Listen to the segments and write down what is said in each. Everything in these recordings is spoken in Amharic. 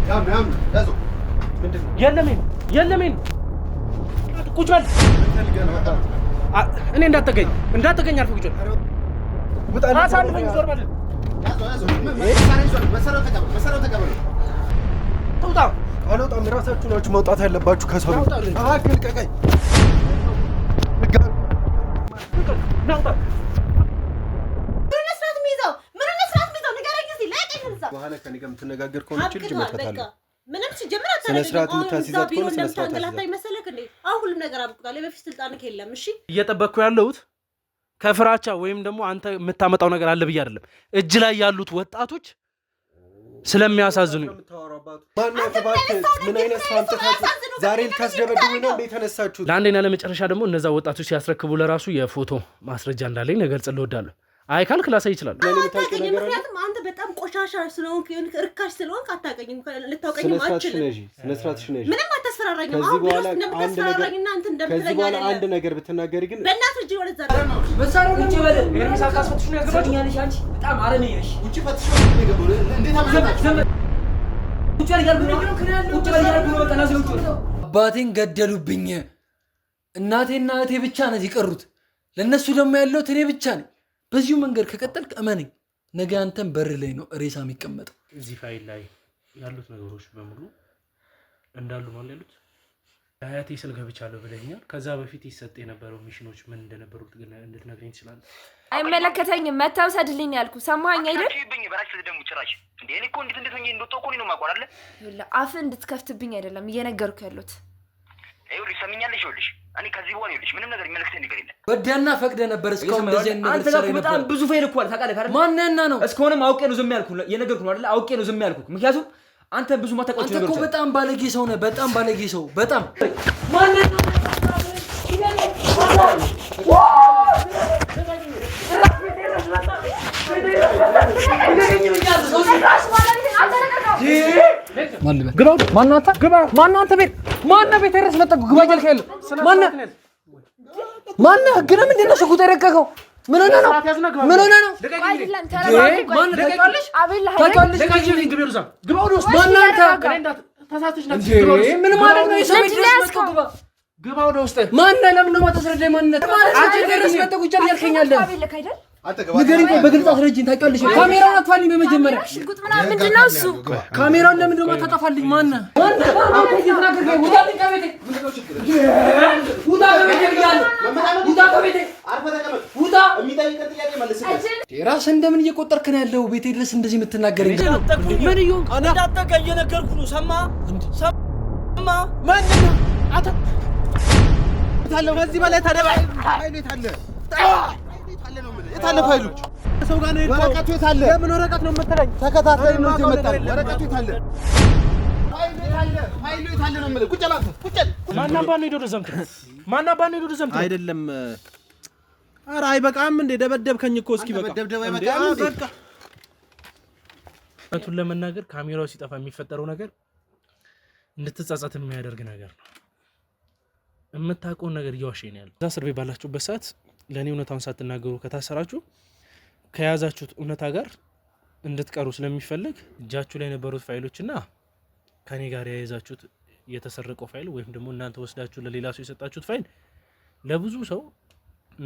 ያም ያዙ የለም ቁጭ በል እኔ እንዳትገኝ አልፈህ ቁጭ በል አሳልፈኝ ዞር በል ያዙ መሰረው ተቀበሉ ተውጣ አልወጣም ራሳችሁ ናችሁ መውጣት ያለባችሁ ከሰው አክል ቀቀኝ ናውጣ በኋላ ከኔ ጋር የምትነጋገር ከሆነ ልጅ መፈታለሁ ምንም ሲጀምር ስነስርዓት የምታስይዛት ከሆነ ስነስርዓት ታንገላታይ መሰለክ እንዴ አሁን ሁሉም ነገር አብቅቷል በፊት ስልጣንክ የለም እሺ እየጠበቅኩ ያለሁት ከፍራቻ ወይም ደግሞ አንተ የምታመጣው ነገር አለ ብዬ አይደለም እጅ ላይ ያሉት ወጣቶች ስለሚያሳዝኑኝ ምን አይነት ሳንተታችሁ ዛሬ ልታስደበድቡኝ ነው እንዴ ተነሳችሁ ለአንዴና ለመጨረሻ ደግሞ እነዛ ወጣቶች ሲያስረክቡ ለራሱ የፎቶ ማስረጃ እንዳለኝ ነገር ጽልወዳለሁ አይ ካልክ ላሳይ ይችላል ምክንያቱም አንተ በጣም ቆሻሻ ስለሆንክ ርካሽ ስለሆንክ አታውቀኝም ልታውቀኝም አትችልም ስነስርዓትሽ ነሽ ምንም አታስፈራራኝም አሁን ብለስ እንደምታስፈራራኝና አንተ እንደምትለኝ በኋላ አንድ ነገር ብትናገሪ ግን በእናትህ እጅ ወደዛ መሳሪያው ውጪ በለ ኤርሚስ አካስፈትሽ ነው ያገባኛለሽ አንቺ በጣም አረኔ ነሽ ውጪ ፈትሽ ነው የገባው እንዴት አመጣችሁ ውጪ ያልጋር ብሎ ተናዘው አባቴን ገደሉብኝ እናቴና እህቴ ብቻ ነው ይቀሩት ለነሱ ደግሞ ያለው እኔ ብቻ ነኝ በዚሁ መንገድ ከቀጠልክ እመነኝ ነገ አንተም በር ላይ ነው ሬሳ የሚቀመጠው እዚህ ፋይል ላይ ያሉት ነገሮች በሙሉ እንዳሉ ማለት ያሉት አያቴ ስልክ ገብቻለሁ ብለኛል ከዛ በፊት ይሰጥ የነበረው ሚሽኖች ምን እንደነበሩ እንድትነግረኝ ትችላለህ አይመለከተኝም መታውሰድልኝ ያልኩ ሰማኸኝ አይደል ይብኝ በራሽ ደሙ ጭራሽ እንዴ እኔ እኮ እንዴት ሆኜ እንደተቆቁኝ ነው ማቋራለ ይላ አፍ እንድትከፍትብኝ አይደለም እየነገርኩ ያሉት ይኸውልሽ ሰምኛለሽ ይኸውልሽ እኔ ከዚህ በኋላ ይኸውልሽ ምንም ነገር የሚመለከተኝ ነገር የለም ወዲያና ፈቅደ ነበር እስካሁን እንደዚህ ነገር አንተ ጋር በጣም ብዙ ፋይል እኮ አለ ታውቃለህ አይደል ማንነና ነው እስካሁንም አውቄ ነው ዝም ያልኩ የነገርኩ ነው አይደል አውቄ ነው ዝም ያልኩ ምክንያቱም አንተ ብዙ ማታውቃቸው ነገሮች አንተ እኮ በጣም ባለጌ ሰው ነህ በጣም ባለጌ ሰው በጣም ማንነና ማነህ ቤት ድረስ መጣሁ ግባ እያልክ ያለው ማነህ ግን ምንድን ነው ሽጉጥ የረቀቀው ምን ሆነህ ነው አይደለም ተረጋግጥ አቤል ምን ማለት ነው የሰው ቤት ድረስ መጣሁ ግባ ወደ ውስጥ ማነህ ለምን ነው የማታስረዳኝ ማንነት አንተ ድረስ መጣሁ ቁጭ እያልከኝ ያለው አቤል አይደል ንገሪኝ በግልጽ አስረጅኝ ታውቂያለሽ ካሜራውን አጥፋልኝ በመጀመሪያ ሽጉጥ ምንድን ነው እሱ ካሜራውን ለምን ነው የማታጠፋልኝ ማነህ ራስህ እንደምን እየቆጠርክ ነው ያለው ቤቴ ድረስ እንደዚህ የምትናገረኝ ምን ይሁን እንዳጠቀ እየነገርኩ ነው ሰማ ምንድን ነው አታ ታለው ከዚህ በላይ ታደባይ ፋይሉ የታለ ፋይሎች ሰው ጋር ነው ወረቀቱ የታለ ለምን ወረቀት ነው የምትለኝ ተከታታይ ነው የመጣው ወረቀቱ የታለ ፋይሉ የታለ ነው የምልህ ቁጭ ማናባን ሄዶ ዘምት አይደለም ኧረ አይበቃም እንዴ ደበደብከኝ እኮ እስኪ በቃ በቃ እቱን ለመናገር ካሜራው ሲጠፋ የሚፈጠረው ነገር እንድትጸጸት የሚያደርግ ነገር ነው የምታውቀውን ነገር እያዋሸኝ ነው ያለው እዛ እስር ቤት ባላችሁበት ሰዓት ለኔ እውነታውን ሳትናገሩ ከታሰራችሁ ከያዛችሁት እውነታ ጋር እንድትቀሩ ስለሚፈልግ እጃችሁ ላይ የነበሩት ፋይሎችና ከኔ ጋር ያያዛችሁት የተሰረቀው ፋይል ወይም ደግሞ እናንተ ወስዳችሁ ለሌላ ሰው የሰጣችሁት ፋይል ለብዙ ሰው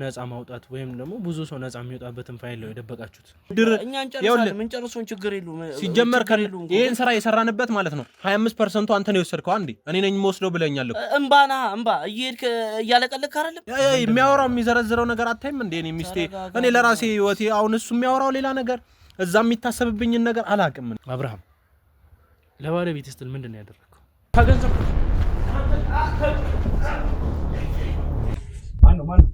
ነፃ ማውጣት ወይም ደግሞ ብዙ ሰው ነፃ የሚወጣበትን ፋይል ነው የደበቃችሁት እኛ እንጨርሳለን ምን ጨርሶን ችግር የለውም ሲጀመር ይሄን ስራ የሰራንበት ማለት ነው 25% አንተ ነው የወሰድከው አንዴ እኔ ነኝ የምወስደው ብለኛል እኮ እንባ እየሄድክ እያለቀለክ አይደለም የሚያወራው የሚዘረዝረው ነገር አታይም እንዴ እኔ ሚስቴ እኔ ለራሴ ህይወቴ አሁን እሱ የሚያወራው ሌላ ነገር እዛ የሚታሰብብኝን ነገር አላውቅም አብርሃም ለባለቤት ስትል ምንድን ነው ያደረከው ከገንዘብ ማን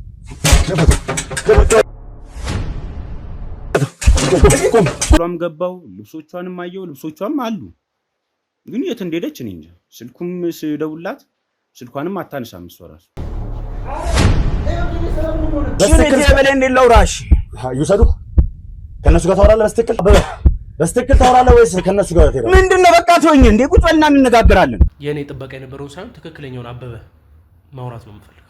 ሯም ገባው ልብሶቿንም አየው ልብሶቿም አሉ ግን የት እንደሄደች እኔ እንጃ ስልኩም ስደውላት ስልኳንም አታነሳም እሷ ራሱ በስተክል ተበለ እንደለው ራሽ ይውሰዱ ከነሱ ጋር ታወራለህ በስተክል ታወራለህ ወይስ ከነሱ ጋር ትሄዳለህ ምንድነው በቃ ተወኝ እንዴ ቁጭ በልና እንነጋገራለን የኔ ጥበቃ የነበረው ሳይሆን ትክክለኛውን አበበ ማውራት ነው የምፈልገው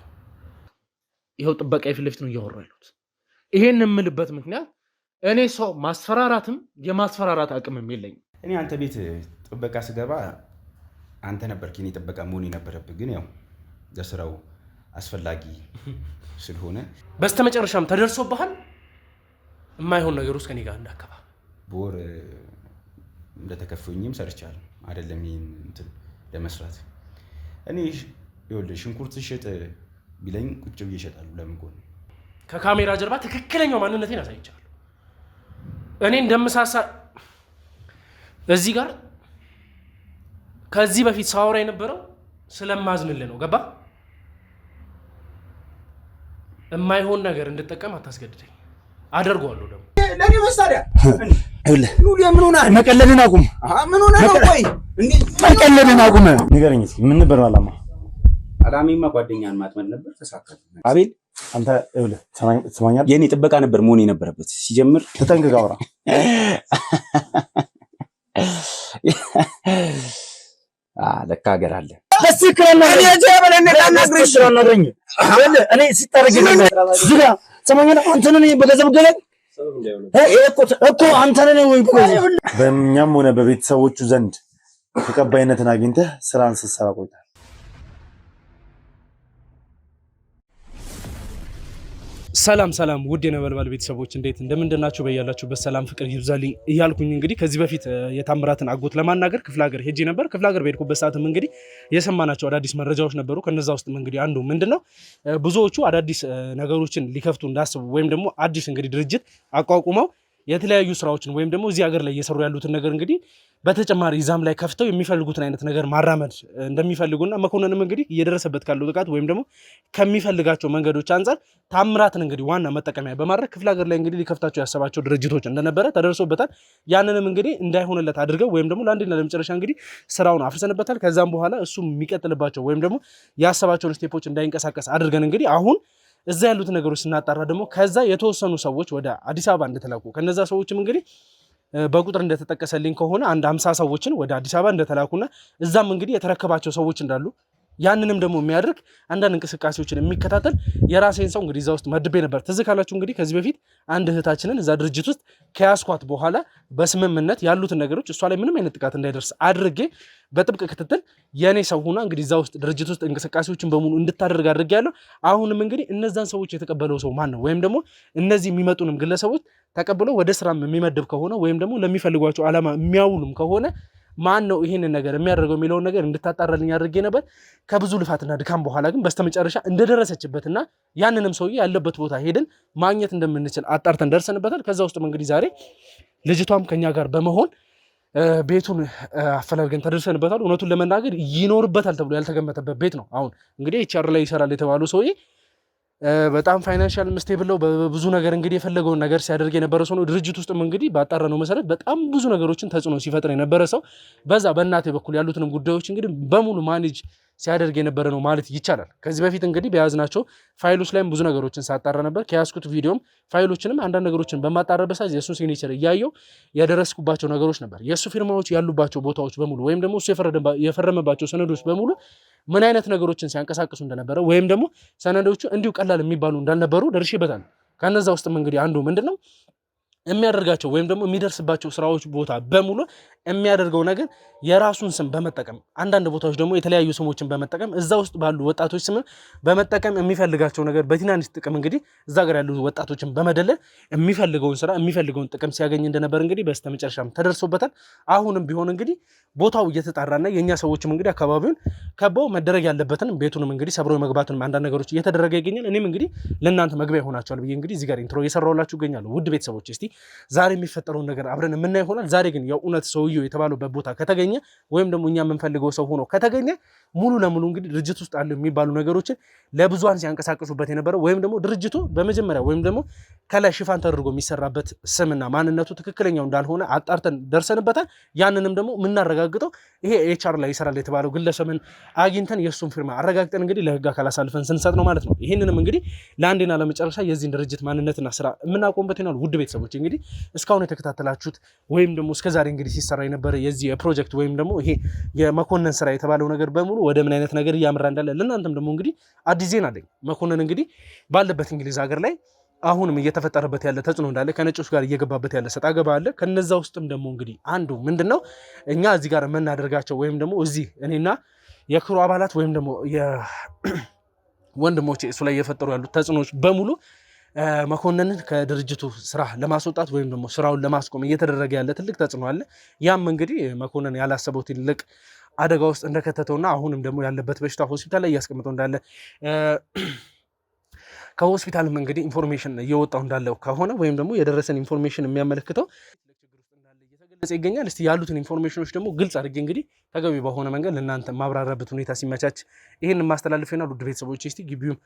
ይሄው ጥበቃ የፊት ለፊት ነው እያወራሁ ያለሁት ይሄን የምልበት ምክንያት እኔ ሰው ማስፈራራትም የማስፈራራት አቅምም የለኝም እኔ አንተ ቤት ጥበቃ ስገባ አንተ ነበርክ የኔ ጥበቃ መሆን የነበረብህ፣ ግን ያው ለስራው አስፈላጊ ስለሆነ በስተመጨረሻም ተደርሶብሃል። የማይሆን ነገር ውስጥ ከኔ ጋር እንዳከባ በወር እንደተከፈኝም ሰርቻለሁ አይደለም ይሄን እንትን ለመስራት። እኔ ይኸውልህ ሽንኩርት ሽጥ ቢለኝ ቁጭ ብዬ እሸጣለሁ። ለምን ጎን ከካሜራ ጀርባ ትክክለኛው ማንነቴን አሳይቻለሁ። እኔ እንደምሳሳ እዚህ ጋር ከዚህ በፊት ሳወራ የነበረው ስለማዝንልህ ነው። ገባ? የማይሆን ነገር እንድጠቀም አታስገድደኝ። አደርገዋለሁ ደግሞ ለኔ መሳሪያ ኑሊ ምን ሆነ? መቀለድን አቁም። ምን ሆነ ነው? ቆይ እንዴ መቀለድን አቁም። ንገረኝ እስኪ ምን ነበር አላማ? አላማዬማ ጓደኛን ማጥመድ ነበር፣ ተሳካለ። አቤል አንተ ይኸውልህ ትሰማኛለህ? የኔ ጥበቃ ነበር መሆን የነበረበት። ሲጀምር ተጠንቅቀህ አውራ። ለካ ሀገር አለ። እኔ ሲታረግ በእኛም ሆነ በቤተሰቦቹ ዘንድ ተቀባይነትን አግኝተህ ስራን ስትሰራ ቆይተሃል። ሰላም ሰላም ውድ የነበልባል ቤተሰቦች እንዴት እንደምንድናችሁ? በያላችሁበት ሰላም ፍቅር ይብዛልኝ እያልኩኝ እንግዲህ ከዚህ በፊት የታምራትን አጎት ለማናገር ክፍለ ሀገር ሄጄ ነበር። ክፍለ ሀገር በሄድኩበት ሰዓትም እንግዲህ የሰማናቸው አዳዲስ መረጃዎች ነበሩ። ከነዛ ውስጥም እንግዲህ አንዱ ምንድነው ብዙዎቹ አዳዲስ ነገሮችን ሊከፍቱ እንዳስቡ ወይም ደግሞ አዲስ እንግዲህ ድርጅት አቋቁመው የተለያዩ ስራዎችን ወይም ደግሞ እዚህ ሀገር ላይ እየሰሩ ያሉትን ነገር እንግዲህ በተጨማሪ እዛም ላይ ከፍተው የሚፈልጉትን አይነት ነገር ማራመድ እንደሚፈልጉና መኮንንም እንግዲህ እየደረሰበት ካለው ጥቃት ወይም ደግሞ ከሚፈልጋቸው መንገዶች አንፃር ታምራትን እንግዲህ ዋና መጠቀሚያ በማድረግ ክፍለ ሀገር ላይ እንግዲህ ሊከፍታቸው ያሰባቸው ድርጅቶች እንደነበረ ተደርሶበታል። ያንንም እንግዲህ እንዳይሆንለት አድርገው ወይም ደግሞ ለአንዴና ለመጨረሻ እንግዲህ ስራውን አፍርሰንበታል። ከዛም በኋላ እሱ የሚቀጥልባቸው ወይም ደግሞ ያሰባቸውን ስቴፖች እንዳይንቀሳቀስ አድርገን እንግዲህ አሁን እዛ ያሉት ነገሮች ስናጣራ ደግሞ ከዛ የተወሰኑ ሰዎች ወደ አዲስ አበባ እንደተላኩ ከነዛ ሰዎችም እንግዲህ በቁጥር እንደተጠቀሰልኝ ከሆነ አንድ 50 ሰዎችን ወደ አዲስ አበባ እንደተላኩና እዛም እንግዲህ የተረከባቸው ሰዎች እንዳሉ ያንንም ደግሞ የሚያደርግ አንዳንድ እንቅስቃሴዎችን የሚከታተል የራሴን ሰው እንግዲህ እዛ ውስጥ መድቤ ነበር። ትዝ ካላችሁ እንግዲህ ከዚህ በፊት አንድ እህታችንን እዛ ድርጅት ውስጥ ከያስኳት በኋላ በስምምነት ያሉትን ነገሮች እሷ ላይ ምንም አይነት ጥቃት እንዳይደርስ አድርጌ በጥብቅ ክትትል የኔ ሰው ሆና እንግዲህ እዛ ውስጥ ድርጅት ውስጥ እንቅስቃሴዎችን በሙሉ እንድታደርግ አድርጌ ያለው። አሁንም እንግዲህ እነዛን ሰዎች የተቀበለው ሰው ማን ነው? ወይም ደግሞ እነዚህ የሚመጡንም ግለሰቦች ተቀብሎ ወደ ስራም የሚመድብ ከሆነ ወይም ደግሞ ለሚፈልጓቸው ዓላማ የሚያውሉም ከሆነ ማን ነው ይሄንን ነገር የሚያደርገው የሚለውን ነገር እንድታጣራልኝ አድርጌ ነበር። ከብዙ ልፋትና ድካም በኋላ ግን በስተመጨረሻ እንደደረሰችበትና ያንንም ሰውዬ ያለበት ቦታ ሄደን ማግኘት እንደምንችል አጣርተን ደርሰንበታል። ከዛ ውስጥም እንግዲህ ዛሬ ልጅቷም ከኛ ጋር በመሆን ቤቱን አፈላልገን ተደርሰንበታል። እውነቱን ለመናገር ይኖርበታል ተብሎ ያልተገመተበት ቤት ነው። አሁን እንግዲህ ኤችአር ላይ ይሰራል የተባለው ሰውዬ በጣም ፋይናንሻል ስቴብል ነው። በብዙ ነገር እንግዲህ የፈለገውን ነገር ሲያደርግ የነበረ ሰው ነው። ድርጅት ውስጥም እንግዲህ ባጣራነው መሰረት በጣም ብዙ ነገሮችን ተጽዕኖ ሲፈጥር የነበረ ሰው፣ በዛ በእናቴ በኩል ያሉትንም ጉዳዮች እንግዲህ በሙሉ ማኔጅ ሲያደርግ የነበረ ነው ማለት ይቻላል። ከዚህ በፊት እንግዲህ በያዝናቸው ፋይሎች ላይም ብዙ ነገሮችን ሳጣራ ነበር። ከያዝኩት ቪዲዮም ፋይሎችንም አንዳንድ ነገሮችን በማጣራበት ሰዓት የእሱን ሲግኔቸር እያየው የደረስኩባቸው ነገሮች ነበር። የእሱ ፊርማዎች ያሉባቸው ቦታዎች በሙሉ ወይም ደግሞ እሱ የፈረመባቸው ሰነዶች በሙሉ ምን አይነት ነገሮችን ሲያንቀሳቅሱ እንደነበረ ወይም ደግሞ ሰነዶቹ እንዲሁ ቀላል የሚባሉ እንዳልነበሩ ደርሼበታል። ከነዛ ውስጥም እንግዲህ አንዱ ምንድነው የሚያደርጋቸው ወይም ደግሞ የሚደርስባቸው ስራዎች ቦታ በሙሉ የሚያደርገው ነገር የራሱን ስም በመጠቀም አንዳንድ ቦታዎች ደግሞ የተለያዩ ስሞችን በመጠቀም እዛ ውስጥ ባሉ ወጣቶች ስም በመጠቀም የሚፈልጋቸው ነገር በትናንሽ ጥቅም እንግዲህ እዛ ጋር ያሉ ወጣቶችን በመደለል የሚፈልገውን ስራ የሚፈልገውን ጥቅም ሲያገኝ እንደነበር እንግዲህ በስተመጨረሻም ተደርሶበታል። አሁንም ቢሆን እንግዲህ ቦታው እየተጣራና የኛ ሰዎችም እንግዲህ አካባቢውን ከበው መደረግ ያለበትን ቤቱንም እንግዲህ ሰብሮ መግባቱን አንዳንድ ነገሮች እየተደረገ ይገኛል። እኔም እንግዲህ ለእናንተ መግቢያ ይሆናቸዋል ብዬ እንግዲህ እዚህ ጋር ኢንትሮ እየሰራሁላችሁ እገኛለሁ። ውድ ቤተሰቦች እስቲ ዛሬ የሚፈጠረውን ነገር አብረን የምናይ ይሆናል። ዛሬ ግን የእውነት ሰውየው የተባለበት ቦታ ከተገኘ ወይም ደግሞ እኛ የምንፈልገው ሰው ሆኖ ከተገኘ ሙሉ ለሙሉ እንግዲህ ድርጅት ውስጥ አሉ የሚባሉ ነገሮችን ለብዙሃን ሲያንቀሳቅሱበት የነበረ ወይም ደግሞ ድርጅቱ በመጀመሪያ ወይም ደግሞ ከላይ ሽፋን ተደርጎ የሚሰራበት ስምና ማንነቱ ትክክለኛው እንዳልሆነ አጣርተን ደርሰንበታል። ያንንም ደግሞ የምናረጋግጠው ይሄ ኤችአር ላይ ይሰራል የተባለው ግለሰብን አግኝተን የእሱን ፊርማ አረጋግጠን እንግዲህ ለህግ አካል አሳልፈን ስንሰጥ ነው ማለት ነው። ይህንንም እንግዲህ ለአንዴና ለመጨረሻ የዚህን ድርጅት ማንነትና ስራ የምናቆምበት ይሆናል። ውድ ቤተሰቦች እንግዲህ እስካሁን የተከታተላችሁት ወይም ደግሞ እስከዛሬ እንግዲህ ሲሰራ የነበረ የዚህ የፕሮጀክት ወይም ደግሞ ይሄ የመኮንን ስራ የተባለው ነገር በሙሉ ወደ ምን አይነት ነገር እያመራ እንዳለ ለእናንተም ደግሞ እንግዲህ አዲስ ዜና አለኝ። መኮንን እንግዲህ ባለበት እንግሊዝ ሀገር ላይ አሁንም እየተፈጠረበት ያለ ተጽዕኖ እንዳለ ከነጮች ጋር እየገባበት ያለ ሰጣ ገባ አለ። ከነዛ ውስጥም ደግሞ እንግዲህ አንዱ ምንድነው እኛ እዚህ ጋር የምናደርጋቸው ወይም ደግሞ እዚህ እኔና የክሩ አባላት ወይም ደግሞ የወንድሞቼ እሱ ላይ እየፈጠሩ ያሉት ተጽዕኖች በሙሉ መኮንንን ከድርጅቱ ስራ ለማስወጣት ወይም ደግሞ ስራውን ለማስቆም እየተደረገ ያለ ትልቅ ተጽዕኖ አለ። ያም እንግዲህ መኮንን ያላሰበው ትልቅ አደጋ ውስጥ እንደከተተውና አሁንም ደግሞ ያለበት በሽታ ሆስፒታል ላይ እያስቀምጠው እንዳለ ከሆስፒታልም እንግዲህ ኢንፎርሜሽን እየወጣው እንዳለው ከሆነ ወይም ደግሞ የደረሰን ኢንፎርሜሽን የሚያመለክተው እየተገለጸ ይገኛል። እስቲ ያሉትን ኢንፎርሜሽኖች ደግሞ ግልጽ አድርጌ እንግዲህ ተገቢ በሆነ መንገድ ለእናንተ ማብራራበት ሁኔታ ሲመቻች ይህንን ማስተላለፍና ውድ ቤተሰቦች እስቲ ግቢውም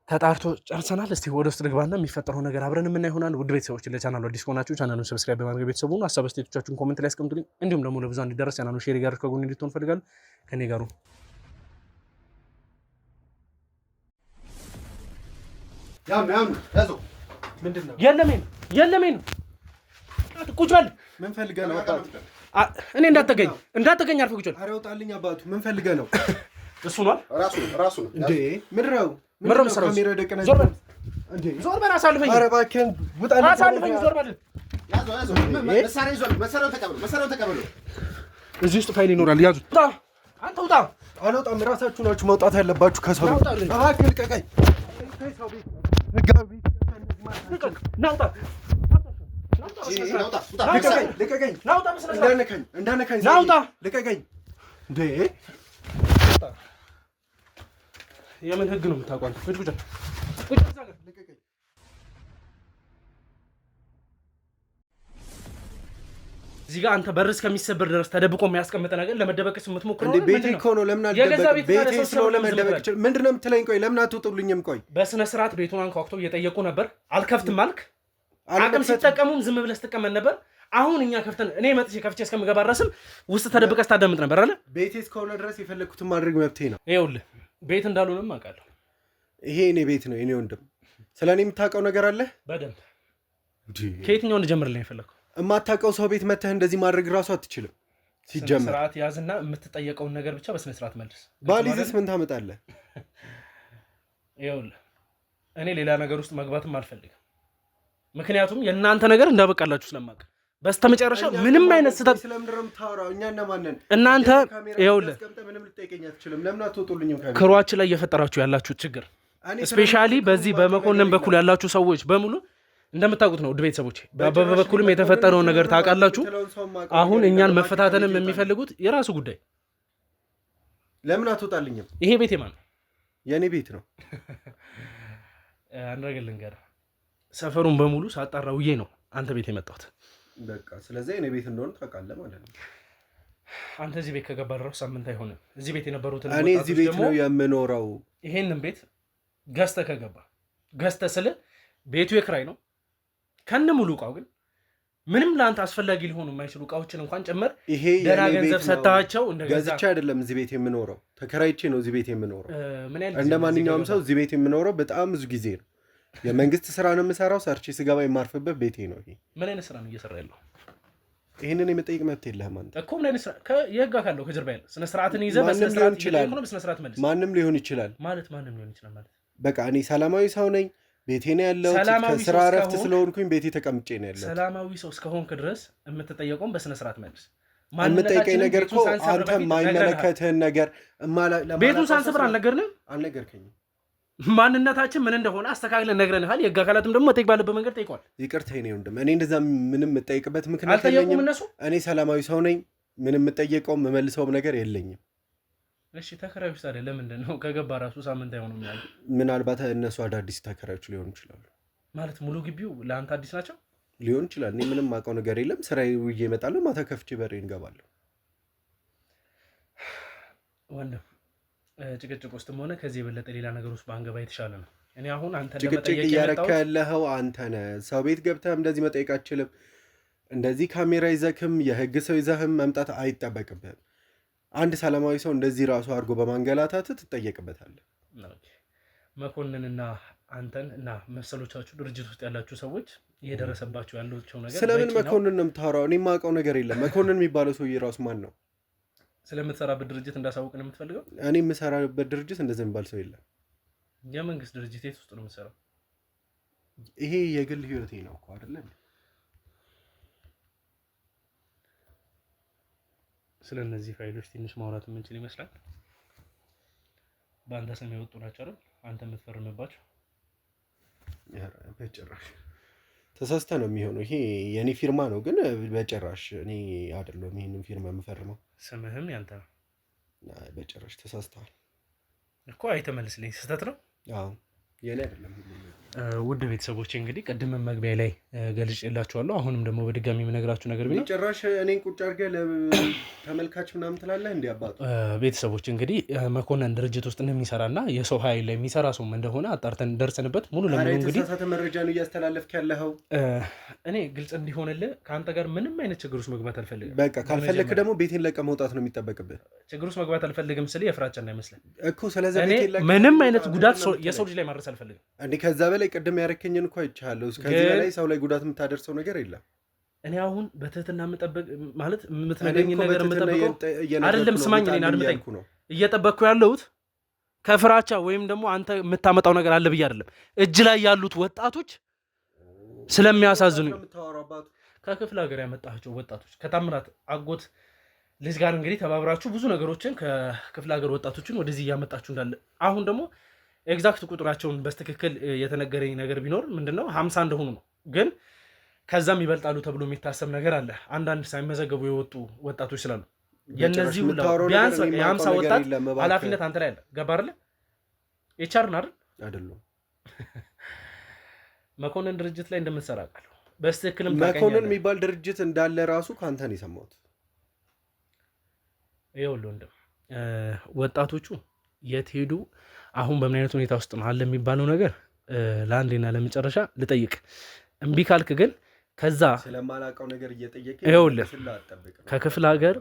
ተጣርቶ ጨርሰናል። እስቲ ወደ ውስጥ ልግባና የሚፈጠረው ነገር አብረን የምናይ ይሆናል። ውድ ቤተሰቦች ለቻናሉ አዲስ ከሆናችሁ ቻናሉን ሰብስክራይብ በማድረግ ቤተሰቡን ሀሳብ አስተያየቶቻችሁን ኮሜንት ላይ አስቀምጡልኝ። እንዲሁም ደግሞ ለብዙ እንዲደረስ ቻናሉን ሼር ያድርጉ። ከጎን እንድትሆኑ ፈልጋለሁ። ከኔ ጋር የለም ቁጭ በል። ምን ፈልገህ ነው? እኔ እንዳትገኝ አርፈህ ቁጭ በል። ኧረ ውጣልኝ አባቱ። ምን ፈልገህ ነው? እሱ ነው ራሱ ነው እንዴ? ምድረው ካሜራ ደቀና ዞር በል እንዴ! ዞር በል አሳልፈኝ። ኧረ እባክህን ውጣልኝ። አሳልፈኝ። ዞር በል። መሳሪያውን ተቀበሉ። እዚህ ውስጥ ፋይል ይኖራል። ያዙ። አንተ ውጣ። አልወጣም። ራሳችሁ ናችሁ መውጣት ያለባችሁ ከሰው ቤት። እባክህን ልቀቀኝ። ከሰው ቤት ህጋዊ ናውጣ። ልቀቀኝ። እንዳነካኝ። ናውጣ። ልቀቀኝ። እንዴ የምን ህግ ነው የምታውቀው? ቁጭ እዚህ ጋር አንተ በር እስከሚሰበር ድረስ ተደብቆ የሚያስቀምጥ ነገር ለመደበቅስ የምትሞክረው እንዴ? ቤቴ እኮ ነው። ለምን አልደበቅም? ቤቴ ስለሆነ ለመደበቅ ይችላል። ምንድነው የምትለኝ? ቆይ ለምን አትወጡልኝም? ቆይ በስነ ስርዓት ቤቱን አንኳኩተው እየጠየቁ ነበር። አልከፍትም አልክ። አቅም ሲጠቀሙም ዝም ብለህ ስትቀመጥ ነበር። አሁን እኛ ከፍተን እኔ መጥቼ ከፍቼ እስከምገባ ድረስም ውስጥ ተደብቀህ ስታዳምጥ ነበር አይደል? ቤቴ እስከሆነ ድረስ የፈለኩትን ማድረግ መብቴ ነው። ይኸውልህ ቤት እንዳልሆነም አውቃለሁ። ይሄ እኔ ቤት ነው። እኔ ወንድም ስለኔ የምታውቀው ነገር አለ በደንብ። ከየትኛው እንጀምርልኝ የፈለከው? የማታውቀው ሰው ቤት መተህ እንደዚህ ማድረግ ራሱ አትችልም። ሲጀመር ስርዓት ያዝና የምትጠየቀውን ነገር ብቻ በስነ ስርዓት መልስ። ባሊዝስ ምን ታመጣለህ? ይኸውልህ እኔ ሌላ ነገር ውስጥ መግባትም አልፈልግም። ምክንያቱም የእናንተ ነገር እንዳበቃላችሁ ስለማውቅ በስተመጨረሻ ምንም አይነት ስህተት ስለምንድነው የምታወራው? እኛ እነማንን እናንተ ይኸውልህ ምንም ልትጠይቀኝ አትችልም። ለምን አትወጡልኝም? ክሯችን ላይ እየፈጠራችሁ ያላችሁት ችግር ስፔሻሊ በዚህ በመኮንን በኩል ያላችሁ ሰዎች በሙሉ እንደምታውቁት ነው። ውድ ቤተሰቦች በአበበ በኩልም የተፈጠረውን ነገር ታውቃላችሁ። አሁን እኛን መፈታተንም የሚፈልጉት የራሱ ጉዳይ። ለምን አትወጣልኝም? ይሄ ቤት የማን ነው? የኔ ቤት ነው። አንድ ነገር ልንገርህ፣ ሰፈሩን በሙሉ ሳጣራ ውዬ ነው አንተ ቤት የመጣሁት። በቃ ስለዚህ እኔ ቤት እንደሆነ ታውቃለህ ማለት ነው። አንተ እዚህ ቤት ከገባ ድረስ ሳምንት አይሆንም። እዚህ ቤት የነበሩትን እኔ እዚህ ቤት ነው የምኖረው። ይሄንን ቤት ገዝተህ ከገባ ገዝተህ ስለ ቤቱ የክራይ ነው ከነ ሙሉ እቃው፣ ግን ምንም ለአንተ አስፈላጊ ሊሆኑ የማይችሉ እቃዎችን እንኳን ጨመር ይሄ ደህና ገንዘብ ሰጥተሃቸው እንደገዛ። ገዝቼ አይደለም እዚህ ቤት የምኖረው፣ ተከራይቼ ነው እዚህ ቤት የምኖረው። እንደ ማንኛውም ሰው እዚህ ቤት የምኖረው በጣም ብዙ ጊዜ ነው። የመንግስት ስራ ነው የምሰራው። ሰርቼ ስገባ የማርፍበት ቤቴ ነው። ይሄ ምን አይነት ስራ ነው እየሰራ ያለው? ይሄንን የመጠየቅ መብት የለህም አንተ እኮ። ምን አይነት ስራ የህግ አካል ነው ከጀርባ ያለው? ስነ ስርዓትን ይዘህ በስነ ስርዓት ይችላል። ማንም ሊሆን ይችላል ማለት ማንም ሊሆን ይችላል ማለት በቃ እኔ ሰላማዊ ሰው ነኝ። ቤቴ ነው ያለው። ከስራ እረፍት ስለሆንኩኝ ቤቴ ተቀምጬ ነው ያለው። ሰላማዊ ሰው እስከሆንክ ድረስ የምትጠየቀውን በስነ ስርዓት መልስ። የምጠይቀኝ ነገር እኮ አንተ የማይመለከትህን ነገር ቤቱን ሳንሰብር አልነገርከኝም። ማንነታችን ምን እንደሆነ አስተካክለን ነግረንሃል። የህግ አካላትም ደግሞ መጠየቅ ባለበት መንገድ ጠይቋል። ይቅርታ የኔ ወንድም፣ እኔ እንደዛ ምንም የምጠይቅበት ምክንያት የለኝም። እኔ ሰላማዊ ሰው ነኝ። ምንም የምጠየቀውም የምመልሰውም ነገር የለኝም። እሺ ተከራዮች ታዲያ ለምንድን ነው ከገባ ራሱ ሳምንት አይሆንም ያሉ? ምናልባት እነሱ አዳዲስ ተከራዮች ሊሆኑ ይችላሉ። ማለት ሙሉ ግቢው ለአንተ አዲስ ናቸው ሊሆን ይችላል። እኔ ምንም አውቀው ነገር የለም። ስራዬ ውዬ እመጣለሁ። ማታ ከፍቼ በሬ እንገባለሁ። ወንድም ጭቅጭቅ ውስጥም ሆነ ከዚህ የበለጠ ሌላ ነገር ውስጥ በአንገባ የተሻለ ነው። እኔ አሁን አንተ ጭቅጭቅ እያረካ ያለኸው አንተ ነህ። ሰው ቤት ገብተህም እንደዚህ መጠየቅ አትችልም። እንደዚህ ካሜራ ይዘህም የህግ ሰው ይዘህም መምጣት አይጠበቅብህም። አንድ ሰላማዊ ሰው እንደዚህ ራሱ አድርጎ በማንገላታት ትጠየቅበታለህ። መኮንንና አንተን እና መሰሎቻችሁ ድርጅት ውስጥ ያላችሁ ሰዎች እየደረሰባችሁ ያለው ነገር ስለምን መኮንን ነው የምታወራው? እኔ የማውቀው ነገር የለም። መኮንን የሚባለው ሰውዬ ራሱ ማን ነው? ስለምትሰራበት ድርጅት እንዳሳውቅ ነው የምትፈልገው? እኔ የምሰራበት ድርጅት እንደዚህ የሚባል ሰው የለም። የመንግስት ድርጅት የት ውስጥ ነው የምትሰራው? ይሄ የግል ህይወቴ ነው እኮ አይደለ? ስለ እነዚህ ፋይሎች ትንሽ ማውራት የምንችል ይመስላል። በአንተ ስም የወጡ ናቸው አይደል? አንተ የምትፈርምባቸው። በጭራሽ ተሳስተ ነው የሚሆነው። ይሄ የኔ ፊርማ ነው፣ ግን በጭራሽ እኔ አይደለሁም ይሄንን ፊርማ የምፈርመው። ስምህም ያንተ ነው። በጭራሽ ተሳስተዋል እኮ። አይተመልስልኝ፣ ስህተት ነው። አዎ የኔ አይደለም። ውድ ቤተሰቦች እንግዲህ ቅድም መግቢያ ላይ ገልጬላችኋለሁ። አሁንም ደግሞ በድጋሚ የምነግራችሁ ነገር ቢኖር ጭራሽ እኔን ቁጭ አድርገህ ለተመልካች ምናምን ትላለህ እንዴ? አባቱ ቤተሰቦች እንግዲህ መኮንን ድርጅት ውስጥ እንደሚሰራና የሰው ኃይል ላይ የሚሰራ ሰው እንደሆነ አጣርተን ደርሰንበት ሙሉ ለሙሉ እንግዲህ የተሳሳተ መረጃ ነው እያስተላለፍክ ያለኸው። እኔ ግልጽ እንዲሆንልህ ከአንተ ጋር ምንም አይነት ችግር ውስጥ መግባት አልፈልግም። በቃ ካልፈለክ ደግሞ ቤቴን ለቀህ መውጣት ነው የሚጠበቅብህ። ችግር ውስጥ መግባት አልፈልግም ስል የፍራቻ እንዳይመስልህ እኮ። ስለዚህ ቤቴን ለቀህ ምንም አይነት ጉዳት የሰው ልጅ ላይ ማድረስ አልፈልግም። እንዴ ከዛ በላይ ቅድም ያረከኝን እኮ አይቻለሁ። ከዚህ በላይ ሰው ላይ ጉዳት የምታደርሰው ነገር የለም። እኔ አሁን በትህትና የምጠብቅ ማለት የምትነግረኝ ነገር የምጠብቀው አይደለም። ስማኝ፣ እኔን አድምጠኝ። እየጠበቅኩ ያለሁት ከፍራቻ ወይም ደግሞ አንተ የምታመጣው ነገር አለ ብዬ አይደለም። እጅ ላይ ያሉት ወጣቶች ስለሚያሳዝኑኝ ከክፍለ ሀገር ያመጣቸው ወጣቶች ከታምራት አጎት ልጅ ጋር እንግዲህ ተባብራችሁ ብዙ ነገሮችን ከክፍለ ሀገር ወጣቶችን ወደዚህ እያመጣችሁ እንዳለ አሁን ደግሞ ኤግዛክት ቁጥራቸውን በስትክክል የተነገረኝ ነገር ቢኖር ምንድነው 50 እንደሆኑ ነው። ግን ከዛም ይበልጣሉ ተብሎ የሚታሰብ ነገር አለ። አንዳንድ ሳይመዘገቡ የወጡ ወጣቶች ስላሉ የነዚህ ሁሉ ቢያንስ የ50 ወጣት ኃላፊነት አንተ ላይ አለ። ገባ አይደል? ኤችአርን አይደለም መኮንን ድርጅት ላይ እንደምትሰራ አውቃለሁ። በስትክክልም መኮንን የሚባል ድርጅት እንዳለ ራሱ ካንተ ነው የሰማሁት። ይኸውልህ ወንድም ወጣቶቹ የት ሄዱ፣ አሁን በምን አይነት ሁኔታ ውስጥ ነው አለ የሚባለው ነገር ለአንዴና ለመጨረሻ ልጠይቅ። እምቢ ካልክ ግን ከዛ ስለማላውቀው ነገር እየጠየቀ ይኸውልህ ከክፍለ ሀገር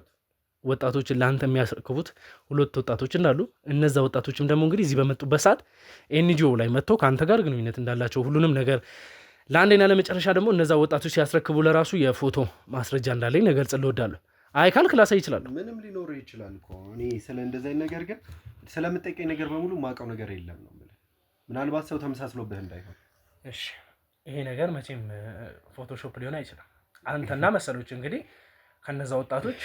ወጣቶችን ለአንተ የሚያስረክቡት 2 ወጣቶች እንዳሉ እነዛ ወጣቶችም ደግሞ እንግዲህ እዚህ በመጡበት ሰዓት ኤንጂኦ ላይ መጥተው ከአንተ ጋር ግንኙነት እንዳላቸው ሁሉንም ነገር ለአንዴና ለመጨረሻ ደግሞ እነዛ ወጣቶች ሲያስረክቡ ለራሱ የፎቶ ማስረጃ እንዳለኝ ነገር ጽል እወዳለሁ። አይ ካልክ ላሳይ ይችላል። ምንም ሊኖር ይችላል እኮ እኔ ስለ እንደዚህ ነገር ግን ስለምጠይቀኝ ነገር በሙሉ ማውቀው ነገር የለም ነው ማለት። ምናልባት ሰው ተመሳስሎብህ እንዳይሆን። እሺ ይሄ ነገር መቼም ፎቶሾፕ ሊሆን አይችልም። አንተና መሰሎች እንግዲህ ከነዛ ወጣቶች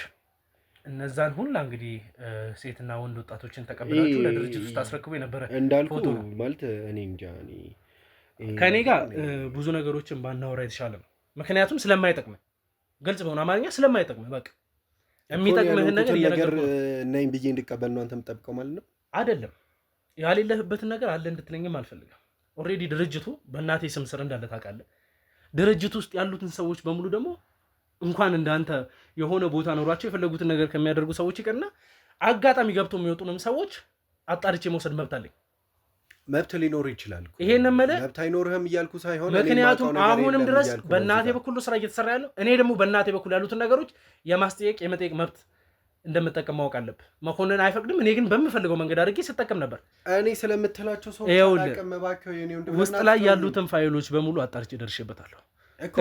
እነዛን ሁላ እንግዲህ ሴትና ወንድ ወጣቶችን ተቀብላችሁ ለድርጅት ውስጥ አስረክቡ የነበረ እንዳልኩ ማለት እኔ እንጃ ከኔ ጋር ብዙ ነገሮችን ባናወራ የተሻለ ነው። ምክንያቱም ስለማይጠቅም ግልጽ በሆነ አማርኛ ስለማይጠቅም በቃ የሚጠቅምህን ነገር እየነገርኩህ ነኝ ብዬ እንድቀበል ነው አንተ የምጠብቀው ማለት ነው አይደለም። ያሌለህበትን ነገር አለ እንድትለኝም አልፈልግም። ኦልሬዲ ድርጅቱ በእናቴ ስም ስር እንዳለ ታውቃለህ። ድርጅቱ ውስጥ ያሉትን ሰዎች በሙሉ ደግሞ እንኳን እንዳንተ የሆነ ቦታ ኖሯቸው የፈለጉትን ነገር ከሚያደርጉ ሰዎች ይቀርና አጋጣሚ ገብቶ የሚወጡንም ሰዎች አጣርቼ መውሰድ መብት አለኝ። መብት ሊኖር ይችላል። ይሄን መለ መብት አይኖርህም እያልኩ ሳይሆን ምክንያቱም አሁንም ድረስ በእናቴ በኩል ስራ እየተሰራ ያለው እኔ ደግሞ በእናቴ በኩል ያሉትን ነገሮች የማስጠየቅ የመጠየቅ መብት እንደምጠቀም ማወቅ አለብህ። መኮንን አይፈቅድም። እኔ ግን በምፈልገው መንገድ አድርጌ ስጠቀም ነበር። እኔ ስለምትላቸው ሰው ውስጥ ላይ ያሉትን ፋይሎች በሙሉ አጣርቼ ደርሼበታለሁ።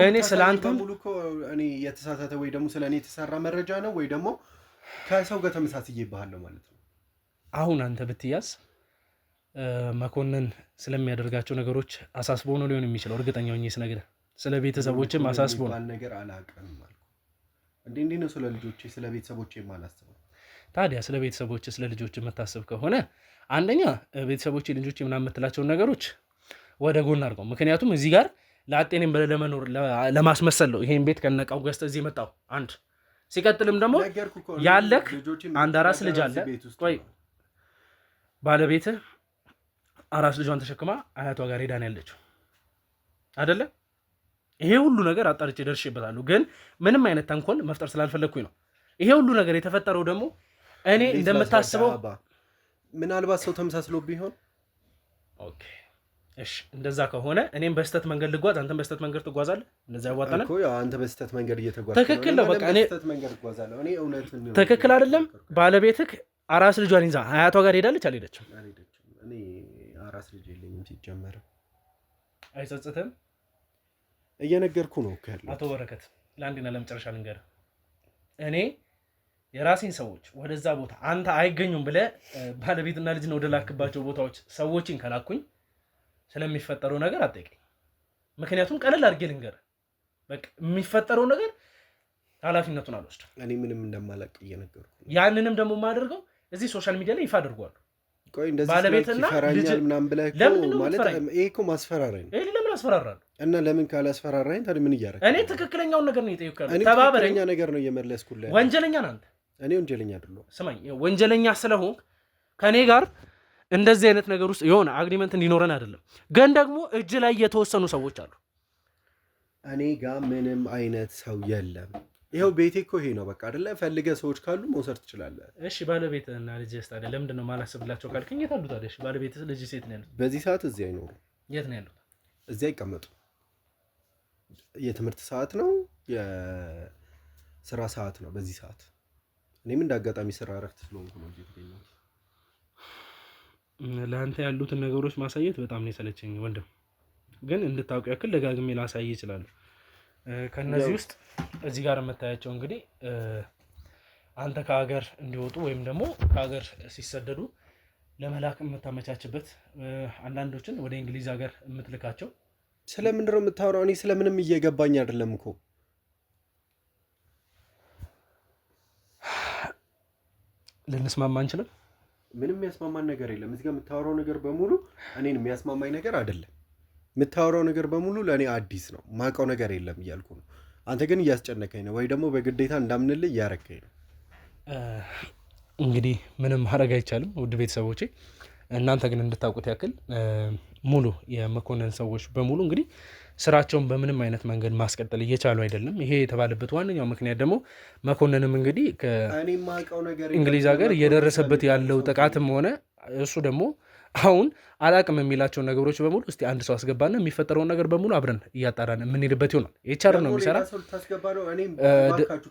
እኔ ስለአንተ በሙሉ እኮ እኔ የተሳሳተ ወይ ደግሞ ስለኔ የተሰራ መረጃ ነው ወይ ደግሞ ከሰው ጋር ተመሳስዬብሃለሁ ማለት ነው። አሁን አንተ ብትያዝ መኮንን ስለሚያደርጋቸው ነገሮች አሳስቦ ነው ሊሆን የሚችለው። እርግጠኛ ሆኜ ስነግርህ ስለ ቤተሰቦችም አሳስቦ ነው ነገር አላውቅም ማለት እንዴ ነው ስለ ልጆቼ ስለ ቤተሰቦቼ የማላስበው። ታዲያ ስለ ቤተሰቦቼ ስለ ልጆቼ የምታስብ ከሆነ አንደኛ ቤተሰቦቼ ልጆቼ ምናምን የምትላቸውን ነገሮች ወደ ጎን አድርገው። ምክንያቱም እዚህ ጋር ለአጤኔም በለ ለመኖር ለማስመሰል ነው ይሄን ቤት ከነቃው ገዝተህ እዚህ መጣው። አንድ ሲቀጥልም ደግሞ ያለክ አንድ አራስ ልጅ አለ። ቆይ ባለቤትህ አራስ ልጇን ተሸክማ አያቷ ጋር ሄዳ ነው ያለችው አይደለ? ይሄ ሁሉ ነገር አጣርቼ ደርሼበታለሁ። ግን ምንም አይነት ተንኮል መፍጠር ስላልፈለግኩኝ ነው። ይሄ ሁሉ ነገር የተፈጠረው ደግሞ እኔ እንደምታስበው ምናልባት ሰው ተመሳስሎ ቢሆን ኦኬ እሺ፣ እንደዛ ከሆነ እኔም በስተት መንገድ ልጓዝ፣ አንተም በስተት መንገድ ትጓዛለህ። እንደዛ ያዋጣናል እኮ ያው አንተ በስተት መንገድ እየተጓዝክ ትክክል ነው። በቃ እኔ በስተት መንገድ እጓዛለሁ። እኔ እውነቱን ነው። ትክክል አይደለም። ባለቤትህ አራስ ልጇን ይዛ አያቷ ጋር ሄዳለች አልሄደችም? እኔ አራስ ልጅ የለኝም ሲጀመር። አይጸጽትም? እየነገርኩ ነው ካለ አቶ በረከት ለአንዴና ለመጨረሻ ልንገርህ፣ እኔ የራሴን ሰዎች ወደዛ ቦታ አንተ አይገኙም ብለህ ባለቤትና ልጅ ነው ወደ ላክባቸው ቦታዎች ሰዎችን ከላኩኝ ስለሚፈጠረው ነገር አትጠይቀኝ። ምክንያቱም ቀለል አድርጌ ልንገርህ፣ በቃ የሚፈጠረው ነገር ኃላፊነቱን አልወስድም። እኔ ምንም እንደማላቅ እየነገርኩ ያንንም ደግሞ የማደርገው እዚህ ሶሻል ሚዲያ ላይ ይፋ አድርጓለሁ። ቆይ እንደዚህ ባለቤትና ይፈራኛል ምናምን ብለህ እኮ ማለት ይሄ እኮ ማስፈራራኝ ነው። ለምን አስፈራራለሁ? እና ለምን ካላስፈራራኝ ታዲያ ምን እያደረግህ? እኔ ትክክለኛ ነገር ነው የጠየቅኩህ። ተባበረኝ ነገር ነው እየመለስኩልህ። ወንጀለኛ ነህ አንተ። እኔ ወንጀለኛ አይደለሁም። ስማኝ፣ ወንጀለኛ ስለሆንክ ከኔ ጋር እንደዚህ አይነት ነገር ውስጥ የሆነ አግሪመንት እንዲኖረን አይደለም። ግን ደግሞ እጅ ላይ የተወሰኑ ሰዎች አሉ። እኔ ጋር ምንም አይነት ሰው የለም። ይኸው ቤቴ እኮ ይሄ ነው በቃ አይደለ? ፈልገህ ሰዎች ካሉ መውሰድ ትችላለህ። እሺ ባለቤትህና ልጅህስ ታዲያ ለምንድን ነው ማላስብላቸው ካልከኝ የት አሉ ታዲያ? እሺ ባለቤትህ ልጅ ሴት ነው ያሉት? በዚህ ሰዓት እዚህ አይኖሩም። የት ነው ያሉት? እዚህ አይቀመጡም። የትምህርት ሰዓት ነው፣ የስራ ሰዓት ነው በዚህ ሰዓት። እኔም እንደ አጋጣሚ ስራ እረፍት ስለሆንኩ ነው እዚህ የተገኘሁት። ለአንተ ያሉትን ነገሮች ማሳየት በጣም ነው የሰለቸኝ ወንድም፣ ግን እንድታውቅ ያክል ደጋግሜ ላሳይ ይችላሉ። ከነዚህ ውስጥ እዚህ ጋር የምታያቸው እንግዲህ አንተ ከሀገር እንዲወጡ ወይም ደግሞ ከሀገር ሲሰደዱ ለመላክ የምታመቻችበት፣ አንዳንዶችን ወደ እንግሊዝ ሀገር የምትልካቸው። ስለምንድን ነው የምታወራው? እኔ ስለምንም እየገባኝ አይደለም እኮ። ልንስማማ አንችልም? ምንም የሚያስማማን ነገር የለም። እዚህ ጋር የምታወራው ነገር በሙሉ እኔን የሚያስማማኝ ነገር አይደለም። የምታወራው ነገር በሙሉ ለእኔ አዲስ ነው፣ ማውቀው ነገር የለም እያልኩ ነው። አንተ ግን እያስጨነቀኝ ነው፣ ወይ ደግሞ በግዴታ እንዳምንልህ እያረከኝ ነው። እንግዲህ ምንም ማድረግ አይቻልም። ውድ ቤተሰቦቼ እናንተ ግን እንድታውቁት ያክል ሙሉ የመኮንን ሰዎች በሙሉ እንግዲህ ስራቸውን በምንም አይነት መንገድ ማስቀጠል እየቻሉ አይደለም። ይሄ የተባለበት ዋነኛው ምክንያት ደግሞ መኮንንም እንግዲህ ከእንግሊዝ ሀገር እየደረሰበት ያለው ጥቃትም ሆነ እሱ ደግሞ አሁን አላቅም የሚላቸው ነገሮች በሙሉ እስቲ አንድ ሰው አስገባና የሚፈጠረውን ነገር በሙሉ አብረን እያጣራን የምንሄድበት ይሆናል። የቻር ነው የሚሰራ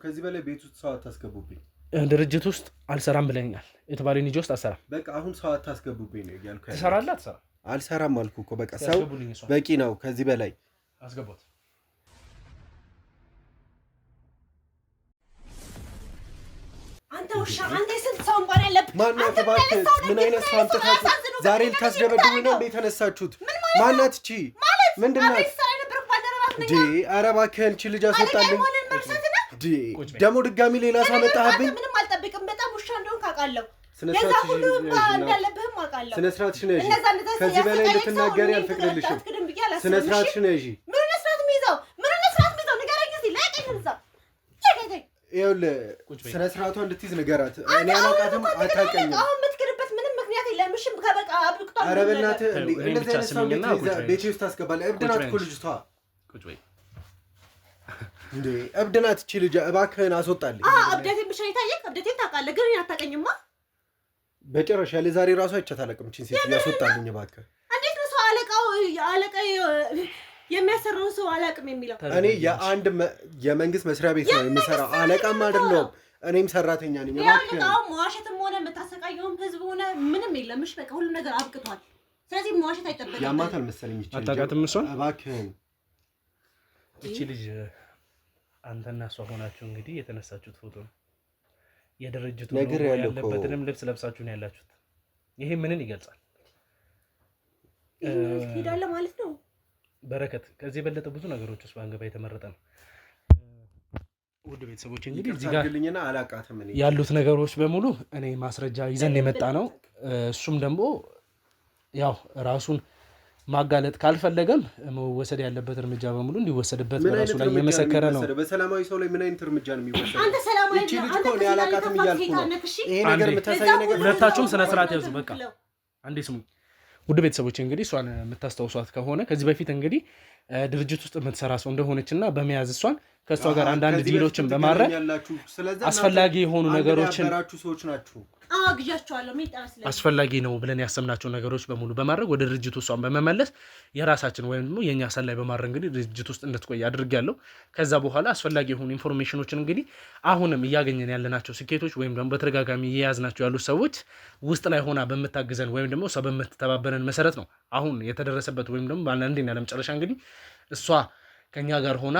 ከዚህ በላይ ቤት ውስጥ ሰው አታስገቡብኝ። ድርጅት ውስጥ አልሰራም ብለኛል። የተባለ ኒጆ ውስጥ አልሰራም። በቃ አሁን ሰው አታስገቡብኝ ነው እያልኩ። ትሰራለህ? አትሰራም? አልሰራም አልኩ እኮ በቃ ሰው በቂ ነው። ከዚህ በላይ አስገባት። አንተ ውሻ፣ አንተ ስንት ሰው እንኳን ያለብህ ማናት? እባክህ ምን አይነት ሰው አምጥታችሁ ዛሬ ልታስደበድቡኝ ነው የተነሳችሁት? ማናት እቺ? ምንድን ናት? ኧረ እባክህን እቺ ልጅ አስወጣልኝ። ደግሞ ድጋሚ ሌላ ሰው አመጣህብኝ። ምንም አልጠብቅም። በጣም ውሻ እንደሆንክ አውቃለሁ። የዛ ሁሉ እንዳለብህም አውቃለሁ። ስነ ስርዓትሽን ያዢ። ከዚህ በላይ እንድትናገሪ አልፈቅድልሽም። ስነ ስርዓትሽን ያዢ። ምን ስርዓት የሚይዘው ንገረኝ እስኪ። ለቀኝ እዛ ይኸውልህ ስነ ስርዓቷ እንድትይዝ ንገራት። እኔ አላውቃትም፣ አታውቀኝም። አሁን የምትክድበት ምንም ምክንያት የለም። እሺ ከበቃ አብቅቷል። ኧረ በእናትህ እንደዚህ አይነት ሰው ቤቴ ውስጥ ታስገባለህ? እብድ ናት እኮ ልጅቷ። እንዴ እብድ ናት እቺ ልጅ። እባክህን አስወጣልኝ። እብደቴን ብቻ የታየቅ እብደቴን ታውቃለህ፣ ግን አታውቀኝማ በጭራሽ። ያለ ዛሬ ራሱ አይቻት አላውቅም። እቺን ሴት ያስወጣልኝ እባክህ። እንዴት ነው ሰው አለቃ የሚያሰራውን ሰው አላውቅም የሚለው? እኔ የአንድ የመንግስት መስሪያ ቤት ነው የምሰራው፣ አለቃም አይደለሁም። እኔም ሰራተኛ ነኝ። እባክህ መዋሸትም ሆነ የምታሰቃየውም ህዝብ ሆነ ምንም የለም። እሺ በቃ ሁሉም ነገር አብቅቷል። ስለዚህ መዋሸት አይጠበቅም። ያማታል መሰለኝ። እቺ አታውቃትም እሷን? እባክህን እቺ ልጅ አንተና እሷ ሆናችሁ እንግዲህ የተነሳችሁት ፎቶ ነው። የድርጅቱ ነው ያለበትንም ልብስ ለብሳችሁ ነው ያላችሁት። ይሄ ምንን ይገልጻል? ሄዳለ ማለት ነው። በረከት ከዚህ የበለጠ ብዙ ነገሮች ውስጥ ባንገባ የተመረጠ ነው። ውድ ቤተሰቦች እንግዲህ እዚህ ጋር ያሉት ነገሮች በሙሉ እኔ ማስረጃ ይዘን የመጣ ነው። እሱም ደግሞ ያው ራሱን ማጋለጥ ካልፈለገም መወሰድ ያለበት እርምጃ በሙሉ እንዲወሰድበት በራሱ ላይ እየመሰከረ ነው። በሰላማዊ ሰው ላይ ምን አይነት እርምጃ ነው የሚወሰደው? አንተ ሰላማዊ እቺ ልጅ እኮ ነው ያላቃተም እያልኩ ነው። ይሄ ነገር የምታሳይ ነገር ሁለታችሁም ስነ ስርዓት ያዙ። በቃ አንዴ ስሙ። ውድ ቤተሰቦች እንግዲህ እሷን የምታስታውሷት ከሆነ ከዚህ በፊት እንግዲህ ድርጅት ውስጥ የምትሰራ ሰው እንደሆነችና በመያዝ እሷን ከእሷ ጋር አንዳንድ ዲሎችን በማድረግ አስፈላጊ የሆኑ ነገሮችን ሰዎች ናችሁ ግዣቸዋለሁ። አስፈላጊ ነው ብለን ያሰብናቸው ነገሮች በሙሉ በማድረግ ወደ ድርጅቱ እሷን በመመለስ የራሳችን ወይም ደግሞ የእኛ ሰላይ በማድረግ እንግዲህ ድርጅት ውስጥ እንድትቆይ አድርጊያለሁ። ከዛ በኋላ አስፈላጊ የሆኑ ኢንፎርሜሽኖችን እንግዲህ አሁንም እያገኘን ያለናቸው ስኬቶች ወይም ደግሞ በተደጋጋሚ እየያዝናቸው ያሉት ሰዎች ውስጥ ላይ ሆና በምታግዘን ወይም ደግሞ እሷ በምትተባበረን መሰረት ነው አሁን የተደረሰበት ወይም ደግሞ አንዴና ለመጨረሻ እንግዲህ እሷ ከኛ ጋር ሆና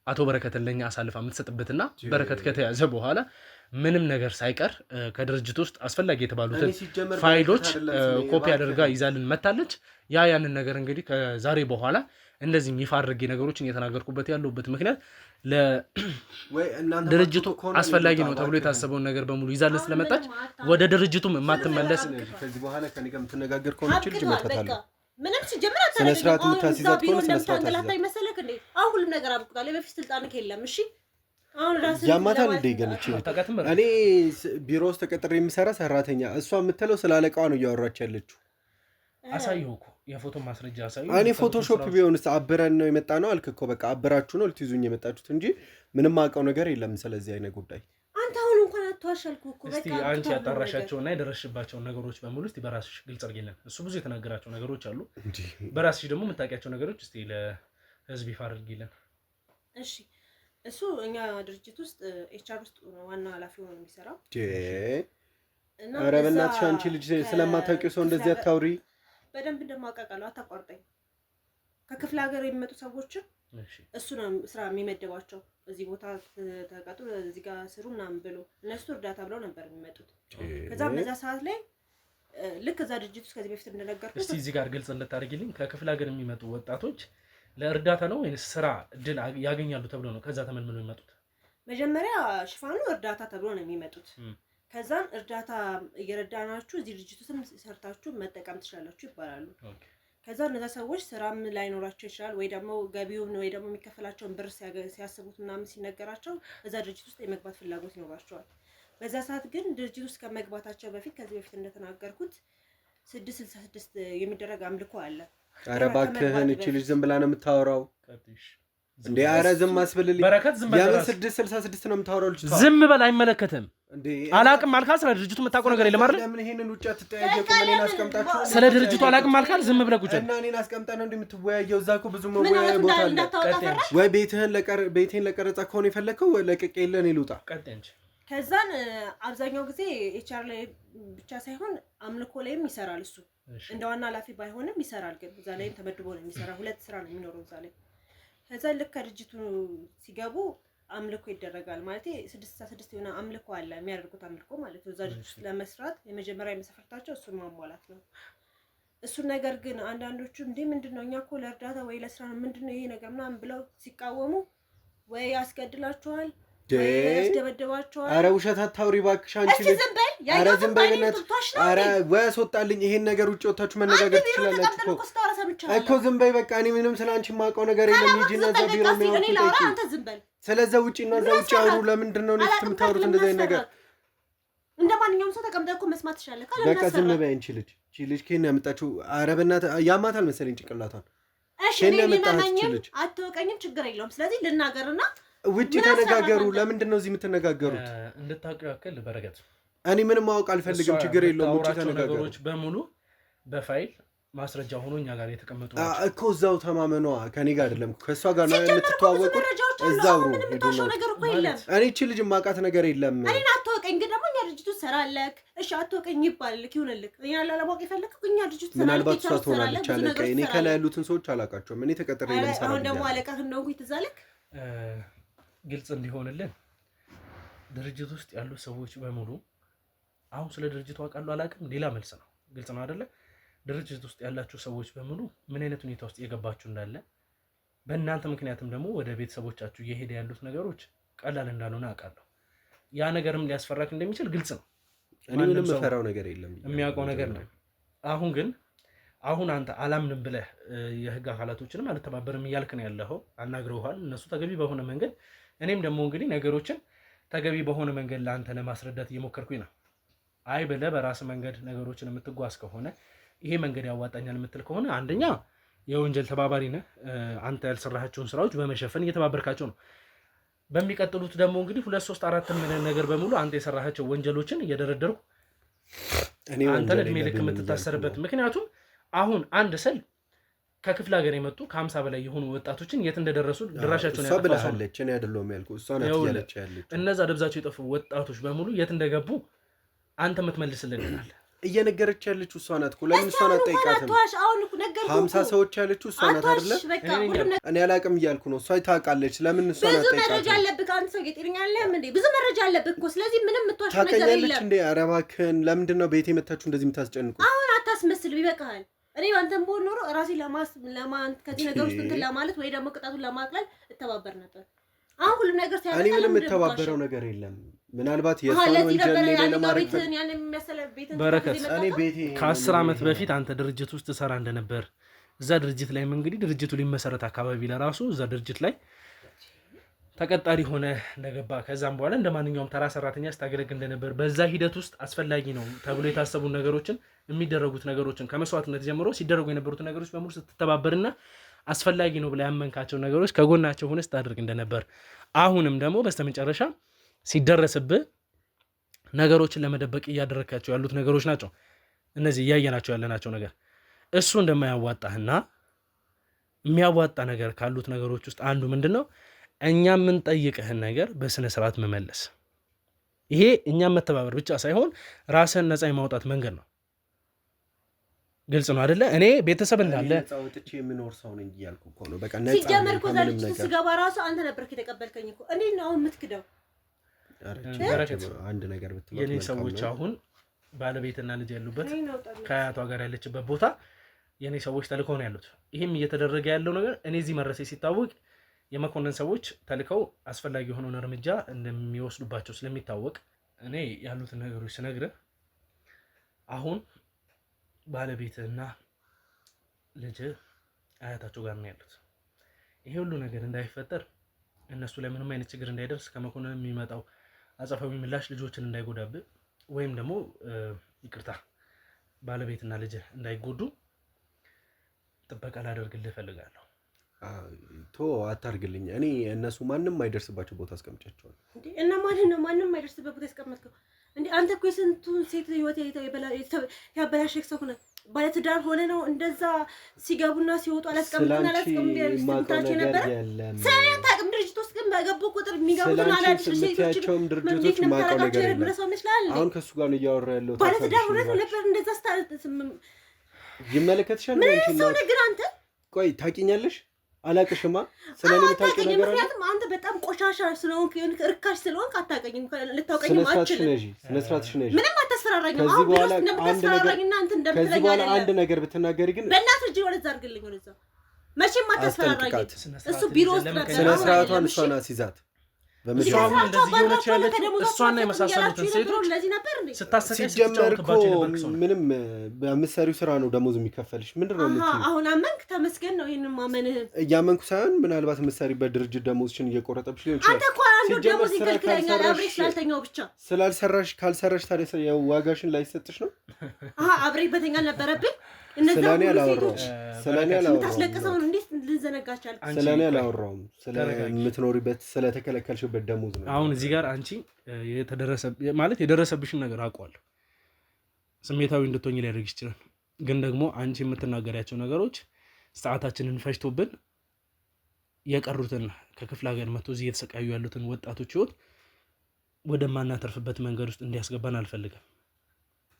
አቶ በረከትን ለኛ አሳልፋ የምትሰጥበትና በረከት ከተያዘ በኋላ ምንም ነገር ሳይቀር ከድርጅት ውስጥ አስፈላጊ የተባሉትን ፋይሎች ኮፒ አድርጋ ይዛልን መታለች። ያንን ነገር እንግዲህ ከዛሬ በኋላ እንደዚህ ይፋ አድርጌ ነገሮችን እየተናገርኩበት ያለሁበት ምክንያት ለድርጅቱ አስፈላጊ ነው ተብሎ የታሰበውን ነገር በሙሉ ይዛልን ስለመጣች ወደ ድርጅቱም የማትመለስ ከዚህ በኋላ ከኔ ጋር የምትነጋገር ከሆነ ልጅ መታታለሁ። ምንም ሲጀምር ስነ ስርዓት የምታስይዛት ከሆነ ስነ ስርዓት ታንገላታይ መሰለክ እንዴ? አሁን ሁሉም ነገር አብቅቷል። በፊት ስልጣንክ የለም። እሺ አሁን ራስህ ያማታል እንደ ገለች እኔ ቢሮ ውስጥ ተቀጥሬ የሚሰራ ሰራተኛ እሷ የምትለው ስላለቃዋ ነው እያወራች ያለችው። አሳየው እኮ የፎቶ ማስረጃ አሳየው። እኔ ፎቶሾፕ ቢሆንስ አብረን ነው የመጣ ነው አልክ እኮ በቃ አብራችሁ ነው ልትይዙኝ የመጣችሁት እንጂ ምንም አውቀው ነገር የለም ስለዚህ አይነት ጉዳይ። አንተ አሁን እንኳን አትዋሻልኩ እኮ በቃ እስቲ አንቺ ያጣራሻቸውና የደረስሽባቸው ነገሮች በሙሉ እስቲ በራስሽ ግልጽ አድርጊልን። እሱ ብዙ የተናገራቸው ነገሮች አሉ። በራስሽ ደግሞ የምታውቂያቸው ነገሮች እስቲ ለህዝብ ይፋ አድርጊልን። እሺ እሱ እኛ ድርጅት ውስጥ ኤችአር ውስጥ ዋና ኃላፊ ሆኖ የሚሰራው እና ኧረ በእናትሽ አንቺ ልጅ ስለማታውቂው ሰው እንደዚህ አታውሪ። በደንብ እንደማውቃቃለሁ አታቋርጠኝ። ከክፍለ ሀገር የሚመጡ ሰዎችን እሱ ነው ስራ የሚመደባቸው። እዚህ ቦታ ተቀጡ እዚህ ጋር ስሩ ምናምን ብሎ እነሱ እርዳታ ብለው ነበር የሚመጡት። ከዛም በዛ ሰዓት ላይ ልክ እዛ ድርጅት ውስጥ ከዚህ በፊት እንደነገርኩት እስቲ እዚህ ጋር ግልጽ እንድታደርጊልኝ ከክፍለ ሀገር የሚመጡ ወጣቶች ለእርዳታ ነው ወይስ ስራ እድል ያገኛሉ ተብሎ ነው ከዛ ተመልምለው የሚመጡት? መጀመሪያ ሽፋኑ እርዳታ ተብሎ ነው የሚመጡት። ከዛም እርዳታ እየረዳናችሁ እዚህ ድርጅት ውስጥም ሰርታችሁ መጠቀም ትችላላችሁ ይባላሉ። ከዛ እነዛ ሰዎች ስራም ላይኖራቸው ይችላል ወይ ደግሞ ገቢውን ወይ ደግሞ የሚከፈላቸውን ብር ሲያስቡት ምናምን ሲነገራቸው እዛ ድርጅት ውስጥ የመግባት ፍላጎት ይኖራቸዋል። በዛ ሰዓት ግን ድርጅት ውስጥ ከመግባታቸው በፊት ከዚህ በፊት እንደተናገርኩት 666 የሚደረግ አምልኮ አለ። ኧረ እባክህን እቺ ልጅ ዝም ብላ ነው የምታወራው እንዴ? ኧረ ዝም አስብልልኝ። በረከት ዝም በል። ያምን 666 ነው የምታወራው ልጅ። ዝም በል። አይመለከትም እንዴ? አላቅም አልካል። ስለ ድርጅቱ የምታውቀው ነገር የለም አይደል? ለምን ይሄንን ውጭ አትጠያየቁ? እኔን አስቀምጣችሁ ስለ ድርጅቱ አላቅም አልካል። ዝም ብለህ ቁጭ እና እኔን አስቀምጣ ነው እንደምትወያየው። እዛ እኮ ብዙ መወያያ ቦታ አለ። ወይ ቤትህን ለቀረጻ ከሆነ የፈለከው ለቀቅ የለን ይሉጣ። ከዛን አብዛኛው ጊዜ ኤችአር ላይ ብቻ ሳይሆን አምልኮ ላይም ይሰራል እሱ። እንደ ዋና ኃላፊ ባይሆንም ይሰራል። ግን እዛ ላይም ተመድቦ ነው የሚሰራ። ሁለት ስራ ነው የሚኖረው እዛ ላይ። ከዛ ልክ ከድርጅቱ ሲገቡ አምልኮ ይደረጋል ማለት 666 የሆነ አምልኮ አለ የሚያደርጉት አምልኮ ማለት ነው። እዛ ድርጅት ለመስራት የመጀመሪያ መሰፈርታቸው እሱን ማሟላት ነው። እሱን ነገር ግን አንዳንዶቹ እንዴ ምንድነው እኛ እኮ ለእርዳታ ወይ ለስራ ነው ምንድነው ይሄ ነገር ምናምን ብለው ሲቃወሙ ወይ ያስገድላቸዋል ወይ ያስደበደባቸዋል። ኧረ ውሸት አታውሪ እባክሽ አንቺ ልጅ። ኧረ ዝም በይ በእናትሽ። ኧረ ወይ አስወጣልኝ። ይሄን ነገር ውጭ ወጣችሁ መነጋገር ትችላላችሁ እኮ ዝም በይ በቃ። እኔ ምንም ስላንቺ የማውቀው ነገር የለም። ሂጂና እዛ ቢሮ ነው ስለዛ ውጪና እዛ ውጪ አውሩ። ለምንድን ነው ነፍስ የምታወሩት እንደዚህ አይነት ነገር? እንደማንኛውም ሰው ተቀምጠህ እኮ መስማት ትችላለህ። በቃ ዝም በይ አንቺ ልጅ። እቺ ልጅ ከኔ ያመጣችው ኧረ በእናትህ ያማታል መሰለኝ ጭንቅላቷን። እሺ እኔ ለማንኛውም አትወቀኝም ችግር የለውም። ስለዚህ ልናገርና ውጪ ተነጋገሩ። ለምንድን ነው እዚህ የምትነጋገሩት? እንድታውቂው ያክል በረከት እኔ ምንም ማወቅ አልፈልግም። ችግር የለውም። ውጪ ተነጋገሩ። ነገሮች በሙሉ በፋይል ማስረጃ ሆኖ እኛ ጋር የተቀመጡ እኮ እዛው ተማመኗ። ከኔ ጋር አይደለም ከሷ ጋር ነው የምትተዋወቁት። እዛው ነው እኔ እቺ ልጅ ማቃት ነገር የለም። እኔ አትወቀኝ ግን ደግሞ እኛ ድርጅቱ ሰራለክ። እሺ አትወቀኝ ይባልልክ ይሁንልክ። እኛ ለማወቅ የፈለኩት እኛ ድርጅቱ ሰራለክ። ምናልባት እሷ ትሆናለች አለቃ። እኔ ከላይ ያሉትን ሰዎች አላቃቸውም። እኔ ተቀጥሬ ለምሳሌ አሁን ደግሞ አለቃ እንደሆንኩ ይተዛልክ። ግልጽ እንዲሆንልን ድርጅት ውስጥ ያሉ ሰዎች በሙሉ አሁን ስለ ድርጅቱ አውቃለሁ አላውቅም ሌላ መልስ ነው። ግልጽ ነው አይደለ? ድርጅት ውስጥ ያላችሁ ሰዎች በሙሉ ምን አይነት ሁኔታ ውስጥ እየገባችሁ እንዳለ በእናንተ ምክንያትም ደግሞ ወደ ቤተሰቦቻችሁ እየሄደ ያሉት ነገሮች ቀላል እንዳልሆነ አውቃለሁ። ያ ነገርም ሊያስፈራክ እንደሚችል ግልጽ ነው። እኔ ምንም የምፈራው ነገር የለም። የሚያውቀው ነገር ነው። አሁን አንተ አላምንም ብለህ የህግ አካላቶችንም አልተባበርም እያልክ ነው ያለኸው። አናግረውሃል እነሱ ተገቢ በሆነ መንገድ። እኔም ደግሞ እንግዲህ ነገሮችን ተገቢ በሆነ መንገድ ለአንተ ለማስረዳት እየሞከርኩኝ ነው። አይ ብለህ በራስ መንገድ ነገሮችን የምትጓዝ ከሆነ ይሄ መንገድ ያዋጣኛል የምትል ከሆነ አንደኛ የወንጀል ተባባሪ ነህ። አንተ ያልሰራሃቸውን ስራዎች በመሸፈን እየተባበርካቸው ነው። በሚቀጥሉት ደግሞ እንግዲህ 2 3 4 ምን ነገር በሙሉ አንተ የሰራሃቸው ወንጀሎችን እየደረደርኩ አንተ ለእድሜ ልክ የምትታሰርበት። ምክንያቱም አሁን አንድ ሰል ከክፍለ ሀገር የመጡ ከ50 በላይ የሆኑ ወጣቶችን የት እንደደረሱ ድራሻቸውን ያጠፋለች። እኔ አይደለሁም ያልኩ እሷ ናት ያለች። እነዛ ደብዛቸው የጠፉ ወጣቶች በሙሉ የት እንደገቡ አንተ የምትመልስልን ይላል። እየነገረች ያለችው እሷ ናት እኮ። ለምን እሷን አትጠይቃትም? 50 ሰዎች ያለችው እሷ ናት አይደለ? እኔ አላቅም እያልኩ ነው። እሷ ታውቃለች። ለምን እሷን አትጠይቃትም? ብዙ መረጃ አለብህ አንተ ሰው ጌጤኛ አይደለም እንዴ? ብዙ መረጃ አለብህ እኮ። ስለዚህ ምንም የምትዋሽ ነገር የለም። ታውቃኛለች እንዴ? ኧረ እባክህን ለምንድን ነው ቤቴ መታችሁ እንደዚህ የምታስጨንቁ? አሁን አታስመስል፣ ይበቃሃል። እኔ አንተም በሆን ኖሮ ራሴ ከዚህ ነገር ውስጥ እንትን ለማለት ወይ ደግሞ ቅጣቱን ለማቅለል እተባበር ነበር። አሁን ሁሉም ነገር ሲያደርግ እኔ ምንም የምተባበረው ነገር የለም። ምናልባት የሷን ወንጀል ላይ ለማድረግ በረከት ከ10 ዓመት በፊት አንተ ድርጅት ውስጥ ሰራ እንደነበር እዛ ድርጅት ላይ እንግዲህ ድርጅቱ ሊመሰረት አካባቢ ለራሱ እዛ ድርጅት ላይ ተቀጣሪ ሆነ እንደገባ ከዛም በኋላ እንደ ማንኛውም ተራ ሰራተኛ ስታገለግል እንደነበር በዛ ሂደት ውስጥ አስፈላጊ ነው ተብሎ የታሰቡ ነገሮችን የሚደረጉት ነገሮችን ከመስዋዕትነት ጀምሮ ሲደረጉ የነበሩት ነገሮች በሙሉ ስትተባበርና አስፈላጊ ነው ብላ ያመንካቸው ነገሮች ከጎናቸው ሆነ ስታደርግ እንደነበር አሁንም ደግሞ በስተመጨረሻ ሲደረስብህ ነገሮችን ለመደበቅ እያደረካቸው ያሉት ነገሮች ናቸው። እነዚህ እያየናቸው ያለናቸው ነገር እሱ እንደማያዋጣህና የሚያዋጣ ነገር ካሉት ነገሮች ውስጥ አንዱ ምንድነው? እኛ የምንጠይቅህን ነገር በስነ ስርዓት መመለስ። ይሄ እኛም መተባበር ብቻ ሳይሆን ራስን ነፃ የማውጣት መንገድ ነው። ግልጽ ነው አይደለ? እኔ ቤተሰብ እንዳለ ጻውጥቼ የምኖር ሰው ነኝ እያልኩ እኮ ነው። በቃ ነፃ ሲጀመር እኮ ዛሬ ስገባ ራሱ አንተ ነበርክ የተቀበልከኝ እኮ። እኔ ነው አሁን የምትክደው። አንድ ነገር ብትለው የኔ ሰዎች አሁን ባለቤትና ልጅ ያሉበት ከአያቷ ጋር ያለችበት ቦታ የኔ ሰዎች ተልከው ነው ያሉት። ይሄም እየተደረገ ያለው ነገር እኔ እዚህ መረሴ ሲታወቅ የመኮንን ሰዎች ተልከው አስፈላጊ የሆነውን እርምጃ እንደሚወስዱባቸው ስለሚታወቅ እኔ ያሉትን ነገሮች ስነግርህ አሁን ባለቤትና ልጅ አያታቸው ጋር ነው ያሉት። ይሄ ሁሉ ነገር እንዳይፈጠር እነሱ ላይ ምንም አይነት ችግር እንዳይደርስ ከመኮንን የሚመጣው አጸፋዊ ምላሽ ልጆችን እንዳይጎዳብህ ወይም ደግሞ ይቅርታ ባለቤትና ልጅ እንዳይጎዱ ጥበቃ ላደርግልህ እፈልጋለሁ። አታርግልኝ። እኔ እነሱ ማንም አይደርስባቸው ቦታ አስቀምጫቸዋለሁ። እንዴ እና ማንም አይደርስበት ቦታ ያስቀመጥከው እንዴ? አንተ እኮ የስንቱን ሴት ህይወት ያበላሸክ ሰው ሆነ። ባለትዳር ሆነ ነው እንደዛ ሲገቡና ሲወጡ አላስቀምጥና አላስቀምጥታቸው ነበር። ስለታቅም ድርጅት ውስጥ ግን በገቡ ቁጥር የሚገቡትን አላልሽ ሴቶችም ድርጅቶች ማውቀው ነገር የለም። አሁን ከእሱ ጋር ነው እያወራ ያለው። ባለትዳር ሆነ ነበር እንደዛ ይመለከትሻል ነው እንጂ ሰው ነገር አንተ ቆይ ታውቂኛለሽ? አላቅሽማ ስለኔ የምታውቂው ነገር አለ። ምክንያቱም አንተ በጣም ቆሻሻ ስለሆንክ እርካሽ ስለሆንክ አታውቀኝም። ልታውቀኝም አትችልም። ስነ ስርዓትሽ ነሽ። ምንም አታስፈራራኝም። አሁን ቢሮስ እንደምታስፈራራኝና አንተ እንደምትለኝ ከዚህ በኋላ አንድ ነገር ብትናገሪ ግን በእናትህ እጅ ወደዛ አድርግልኝ። ወደዛ መቼም አታስፈራራኝ። እሱ ቢሮ ውስጥ ስነ ስርዓቷን እሷን አስይዛት። በመጀመሪያ እንደዚህ የሆነች ያለችው እሷና የመሳሰሉትን ሴቶች ስታሰቃይ ሲጀመር እኮ ምንም በምትሰሪው ስራ ነው ደሞዝ የሚከፈልሽ። ምንድነው የምትይው? አሁን አመንክ፣ ተመስገን ነው። ይሄንን ማመንህ እያመንኩ ሳይሆን ምናልባት የምትሰሪበት ድርጅት ደሞዝሽን እየቆረጠብሽ ሊሆን ይችላል። አንተ እኮ አንዱ ደሞዝ ይከልክለኛል አብሬ ስላልተኛው ብቻ። ስላልሰራሽ ካልሰራሽ ታዲያ ዋጋሽን ላይሰጥሽ ነው? አብሬ በተኛ ነበረብኝ። ስለኔ አላወራሁም። ታስለቅሰውን እንዴት ልዘነጋቻል? ስለኔ አላወራሁም። ስለምትኖሪበት ስለተከለከልሽበት ደሞዝ ነው። አሁን እዚህ ጋር አንቺ የደረሰብሽን ነገር አውቀዋለሁ። ስሜታዊ እንድትሆኝ ሊያደርግ ይችላል። ግን ደግሞ አንቺ የምትናገሪያቸው ነገሮች ሰዓታችንን ፈጅቶብን የቀሩትን ከክፍለ ሀገር መጥቶ እዚህ እየተሰቃዩ ያሉትን ወጣቶች ህይወት ወደማናተርፍበት መንገድ ውስጥ እንዲያስገባን አልፈልግም።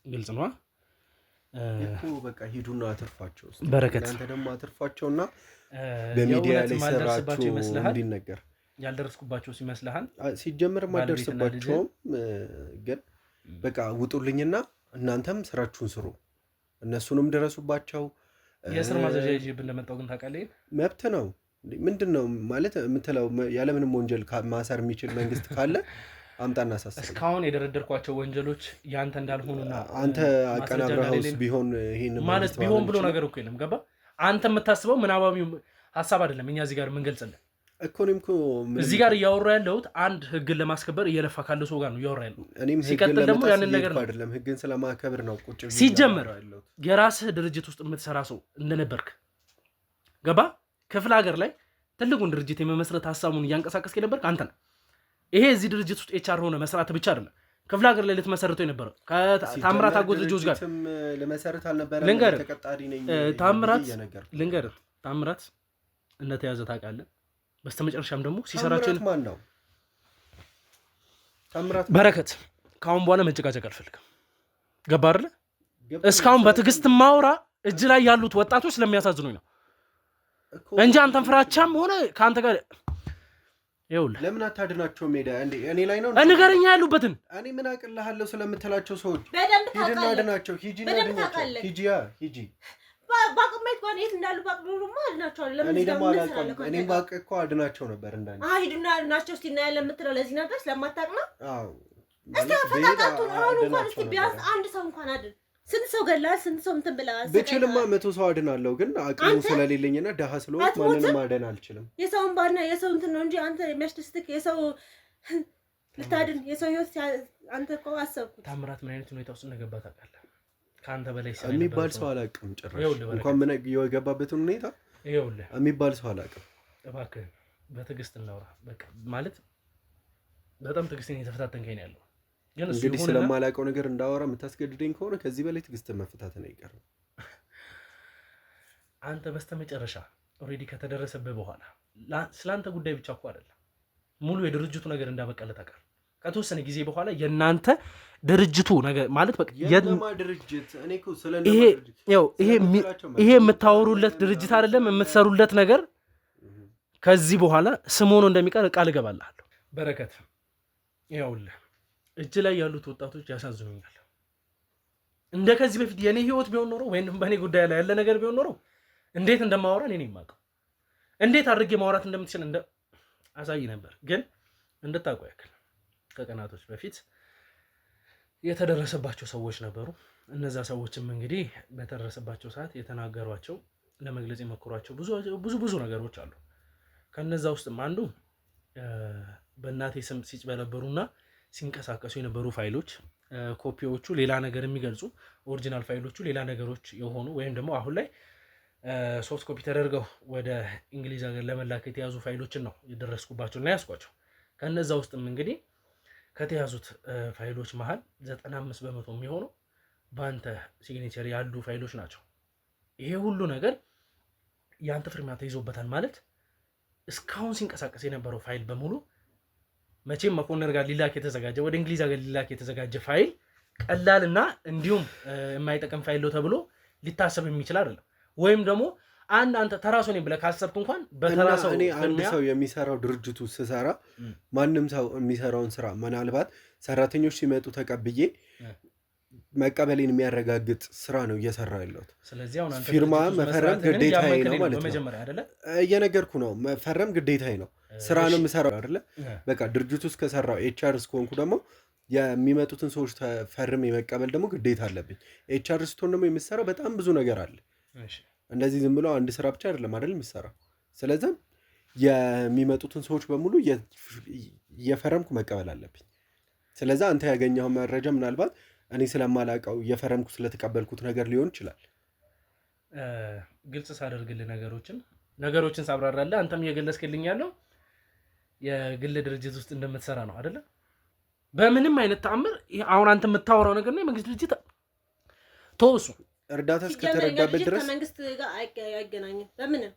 ግልጽ ነው። በቃ ሂዱና አትርፋቸው። በረከት እናንተ ደግሞ አትርፋቸውና በሚዲያ ላይ ሰራችሁ እንዲነገር ያልደረስኩባቸው ሲመስልሃል? ሲጀምር ማደርስባቸውም ግን በቃ ውጡልኝና እናንተም ስራችሁን ስሩ፣ እነሱንም ድረሱባቸው። የእስር ማዘዣ ይዤብህ እንደመጣሁ ግን ታውቃለህ። መብት ነው። ምንድነው ማለት የምትለው? ያለምንም ወንጀል ማሰር የሚችል መንግስት ካለ አምጣና አሳስብ። እስካሁን የደረደርኳቸው ወንጀሎች ያንተ እንዳልሆኑና አንተ አቀናብረውስ ቢሆን ይሄን ማለት ቢሆን ብሎ ነገር እኮ የለም። ገባ? አንተ የምታስበው ምናባዊ ሀሳብ አይደለም። እኛ እዚህ ጋር የምንገልጽልህ እዚህ ጋር እያወራ ያለሁት አንድ ህግን ለማስከበር እየለፋ ካለ ሰው ጋር ነው እያወራ ያለው። ሲቀጥል ደግሞ ያንን ነገር ነው አይደለም ህግን ስለማከብር ነው ቁጭ ብዬ ሲጀመር የራስህ ድርጅት ውስጥ የምትሰራ ሰው እንደነበርክ ገባ? ክፍለ ሀገር ላይ ትልቁን ድርጅት የመመስረት ሀሳቡን እያንቀሳቀስክ የነበርክ አንተ ነህ። ይሄ እዚህ ድርጅት ውስጥ ኤችአር ሆነ መስራት ብቻ አይደለም፣ ክፍለ ሀገር ላይ ልትመሰርተው የነበረው ከታምራት አጎት ልጆች ጋር ለመሰረት አልነበረም። ተቀጣሪ ነኝ ታምራት እንደተያዘ ታውቃለህ። በስተመጨረሻም ደግሞ ሲሰራቸው ማን ነው ታምራት? በረከት። ከአሁን በኋላ መጨቃጨቅ አልፈልግም። ገባ አይደለ? እስካሁን በትዕግስት ማውራ እጅ ላይ ያሉት ወጣቶች ስለሚያሳዝኑኝ ነው እንጂ አንተን ፍራቻም ሆነ ከአንተ ጋር ይኸውልህ ለምን አታድናቸው ሜዳ እንዴ እኔ ላይ ነው ንገረኛ ያሉበትን እኔ ምን አቅልሃለሁ ስለምትላቸው ሰዎች በደንብ ሂጂና አድናቸው ሂጂ ባቅሜት ጋር የት እንዳሉ ባቅዱማ አድናቸዋለሁ ለምን እኔ ደግሞ አላውቅም እኔ ባቅ እኮ አድናቸው ነበር እንዳንተ ሂዱና አድናቸው እስቲ እና ያለ የምትለው ለዚህ ነገር ስለማታውቅ ነው አዎ እስቲ አፈታታቱ አሁን እንኳን እስቲ ቢያንስ አንድ ሰው እንኳን አድን ስንት ሰው ገላል ስንት ሰው እንትን ብለዋል ብችልማ 100 ሰው አድናለሁ ግን አቅሙ ስለሌለኝና ደሃ ስለሆንኩ ማንንም ማደን አልችልም የሰውን ባና የሰው እንትን ነው እንጂ አንተ የሚያስደስትክ የሰው ልታድን የሰው ህይወት አንተ እኮ አሰብኩት ታምራት ምን አይነት ሁኔታ ውስጥ እንደገባ ታውቃለህ ከአንተ በላይ የሚባል ሰው አላውቅም ጭራሽ እንኳን ምን የገባበትን ሁኔታ ይኸውልህ የሚባል ሰው አላውቅም እባክህ በትዕግስት እናውራ በቃ ማለት በጣም ትዕግስትን የተፈታተንከኝ ነው ያለው እንግዲህ ስለማላውቀው ነገር እንዳወራ የምታስገድደኝ ከሆነ ከዚህ በላይ ትዕግስት መፈታተን አይቀርም አንተ በስተመጨረሻ ኦሬዲ ከተደረሰብህ በኋላ ስላንተ ጉዳይ ብቻ እኮ አይደለም ሙሉ የድርጅቱ ነገር እንዳበቀለ ታውቃለህ ከተወሰነ ጊዜ በኋላ የናንተ ድርጅቱ ነገር ማለት በቃ የነማ ድርጅት እኔ እኮ ይሄ የምታወሩለት ድርጅት አይደለም የምትሰሩለት ነገር ከዚህ በኋላ ስሞኑ እንደሚቀር ቃል እገባልሃለሁ በረከት ይኸውልህ እጅ ላይ ያሉት ወጣቶች ያሳዝኑኛል እንደ ከዚህ በፊት የኔ ህይወት ቢሆን ኖሮ ወይንም በኔ ጉዳይ ላይ ያለ ነገር ቢሆን ኖሮ እንዴት እንደማወራ እኔ ነኝ የማውቀው እንዴት አድርጌ ማውራት እንደምትችል አሳይ ነበር ግን እንድታውቁ ያክል ከቀናቶች በፊት የተደረሰባቸው ሰዎች ነበሩ እነዛ ሰዎችም እንግዲህ በተደረሰባቸው ሰዓት የተናገሯቸው ለመግለጽ የመከሯቸው ብዙ ነገሮች አሉ ከነዛ ውስጥም አንዱ በእናቴ ስም ሲጭበለበሩና ሲንቀሳቀሱ የነበሩ ፋይሎች ኮፒዎቹ ሌላ ነገር የሚገልጹ ኦሪጂናል ፋይሎቹ ሌላ ነገሮች የሆኑ ወይም ደግሞ አሁን ላይ ሶፍት ኮፒ ተደርገው ወደ እንግሊዝ ሀገር ለመላክ የተያዙ ፋይሎችን ነው የደረስኩባቸው እና ያስኳቸው ከነዛ ውስጥም እንግዲህ ከተያዙት ፋይሎች መሃል 95% የሚሆነው በአንተ ሲግኔቸር ያሉ ፋይሎች ናቸው ይሄ ሁሉ ነገር ያንተ ፍርማ ተይዞበታል ማለት እስካሁን ሲንቀሳቀስ የነበረው ፋይል በሙሉ መቼም መኮንን ጋር ሊላክ የተዘጋጀ ወደ እንግሊዝ ሀገር ሊላክ የተዘጋጀ ፋይል ቀላልና እንዲሁም የማይጠቅም ፋይል ነው ተብሎ ሊታሰብ የሚችል አይደለም ወይም ደግሞ አንተ ተራሱ ነኝ ብለህ ካሰብክ እንኳን በተራሰው እኔ አንድ ሰው የሚሰራው ድርጅቱ ሲሰራ ማንንም ሰው የሚሰራውን ስራ ምናልባት ሰራተኞች ሲመጡ ተቀብዬ መቀበሌን የሚያረጋግጥ ስራ ነው እየሰራ ያለሁት ስለዚህ አሁን አንተ ፊርማ መፈረም ግዴታዬ ነው ማለት ነው በመጀመሪያ አይደለ እየነገርኩ ነው መፈረም ግዴታዬ ነው ስራ ነው የምሰራው አይደለ በቃ ድርጅቱ እስከሰራው ኤችአር እስኮንኩ ደግሞ የሚመጡትን ሰዎች ተፈርም የመቀበል ደግሞ ግዴታ አለብኝ ኤችአር ስቶን ደግሞ የሚሰራው በጣም ብዙ ነገር አለ እሺ እንደዚህ ዝም ብሎ አንድ ስራ ብቻ አይደለም አይደል የሚሰራው ስለዚህ የሚመጡትን ሰዎች በሙሉ የፈረምኩ መቀበል አለብኝ ስለዚህ አንተ ያገኘው መረጃ ምናልባት እኔ ስለማላውቀው የፈረምኩ ስለተቀበልኩት ነገር ሊሆን ይችላል ግልጽ ሳደርግልህ ነገሮችን ሳብራራለህ አንተም እየገለጽክልኝ ያለው የግል ድርጅት ውስጥ እንደምትሰራ ነው አይደለ በምንም አይነት ተአምር አሁን አንተ የምታወራው ነገር ነው የመንግስት ድርጅት ተወሱ እርዳታ እስከተረዳበት ድረስ ከመንግስት ጋር አይገናኝም በምንም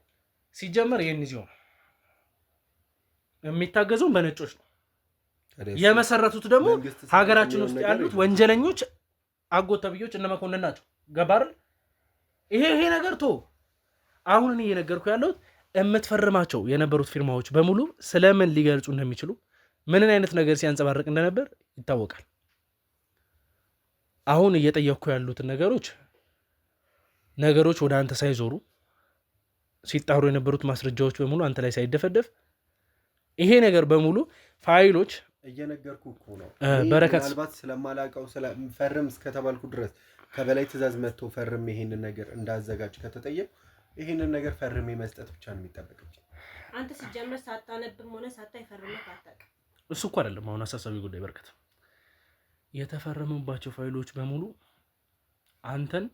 ሲጀመር የኤንጂኦ ነው የሚታገዘው በነጮች ነው የመሰረቱት ደግሞ ሀገራችን ውስጥ ያሉት ወንጀለኞች አጎተብዮች እነ መኮንን ናቸው ገባር ይሄ ነገር አሁን እኔ እየነገርኩ ያለሁት የምትፈርማቸው የነበሩት ፊርማዎች በሙሉ ስለምን ሊገልጹ እንደሚችሉ ምንን አይነት ነገር ሲያንጸባርቅ እንደነበር ይታወቃል አሁን እየጠየቅኩ ያሉትን ነገሮች ወደ አንተ ሳይዞሩ ሲጣሩ የነበሩት ማስረጃዎች በሙሉ አንተ ላይ ሳይደፈደፍ ይሄ ነገር በሙሉ ፋይሎች እየነገርኩ እኮ ነው በረከት ምናልባት ስለማላውቀው ፈርም እስከተባልኩ ድረስ ከበላይ ትእዛዝ መጥቶ ፈርም ይሄንን ነገር እንዳዘጋጅ ከተጠየቅ ይሄንን ነገር ፈርሜ መስጠት ብቻ ነው የሚጠበቅብኝ አንተ ሲጀምር ሳታነብም ሆነ ሳታይ ፈርመህ አታውቅም እሱ እኮ አይደለም አሁን አሳሳቢ ጉዳይ በረከት የተፈረሙባቸው ፋይሎች በሙሉ አንተን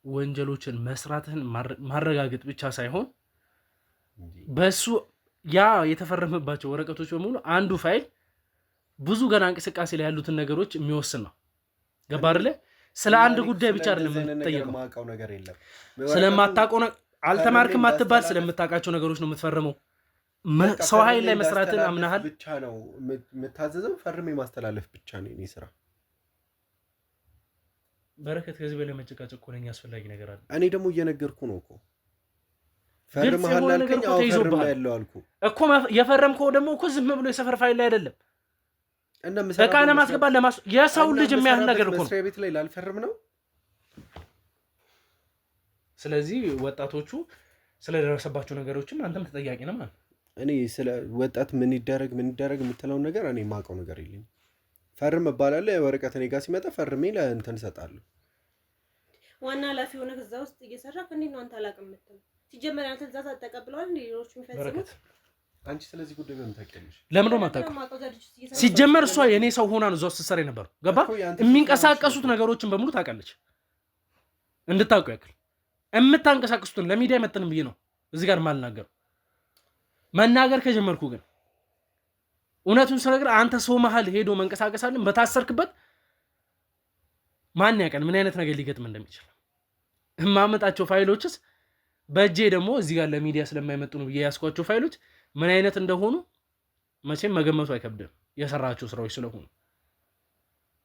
ወንጀሎችን መስራትህን ማረጋገጥ ብቻ ሳይሆን በሱ ያ የተፈረመባቸው ወረቀቶች በሙሉ አንዱ ፋይል ብዙ ገና እንቅስቃሴ ላይ ያሉትን ነገሮች የሚወስን ነው ገባርለ ስለ አንድ ጉዳይ ብቻ አይደለም የምትጠየቀው ማውቀው ነገር የለም ስለማታውቀው አልተማርክም አትባል ስለምታውቃቸው ነገሮች ነው የምትፈርመው ሰው ኃይል ላይ መስራትን አምናሃል ብቻ ነው የምታዘዘው ፈርሜ ማስተላለፍ ብቻ ነው የኔ ስራ በረከት ከዚህ በላይ መጨቃጨቅ እኮ ለኛ አስፈላጊ ነገር አለ። እኔ ደግሞ እየነገርኩ ነው እኮ ፈርመሃል አልከኝ። አዎ ፈርሜያለሁ አልኩ እኮ። የፈረምከው ደግሞ እኮ ዝም ብሎ የሰፈር ፋይል ላይ አይደለም እና መሰራ በቃ ለማስገባት የሰው ልጅ የሚያህል ነገር እኮ ነው። መስሪያ ቤት ላይ ላልፈርም ነው። ስለዚህ ወጣቶቹ ስለደረሰባቸው ነገሮችም አንተም ተጠያቂ ነህ ማለት። እኔ ስለ ወጣት ምን ይደረግ የምትለው ነገር እኔ የማውቀው ነገር የለኝም። ፈርም እባላለሁ። የወረቀት እኔ ጋር ሲመጣ ፈርሜ ለእንትን እሰጣለሁ። ዋና ኃላፊ ሆነ ከዛ ውስጥ እየሰራህ እንዴት ነው አንተ አላውቅም የምትለው? ሲጀመር አንተ ትእዛዝ ተቀብለዋል እንዴ ሌሎች የሚፈጽሙት? አንቺ ስለዚህ ጉዳይ በምን ታውቂያለሽ? ለምን ነው የማታውቀው? ሲጀመር እሷ የኔ ሰው ሆና ነው እዛው ስትሰራ የነበረው። ገባ? የሚንቀሳቀሱት ነገሮችን በሙሉ ታውቃለች። እንድታውቁ ያክል የምታንቀሳቀሱትን ለሚዲያ አይመጥንም ብዬ ነው እዚህ ጋር ማልናገረው። መናገር ከጀመርኩ ግን እውነቱን ስነግር አንተ ሰው መሀል ሄዶ መንቀሳቀስ አለን በታሰርክበት ማን ያውቃል ምን አይነት ነገር ሊገጥም እንደሚችል። የማመጣቸው ፋይሎችስ በእጄ ደግሞ እዚህ ጋር ለሚዲያ ስለማይመጡ ነው ብዬ ያስኳቸው ፋይሎች ምን አይነት እንደሆኑ መቼም መገመቱ አይከብድም የሰራቸው ስራዎች ስለሆኑ።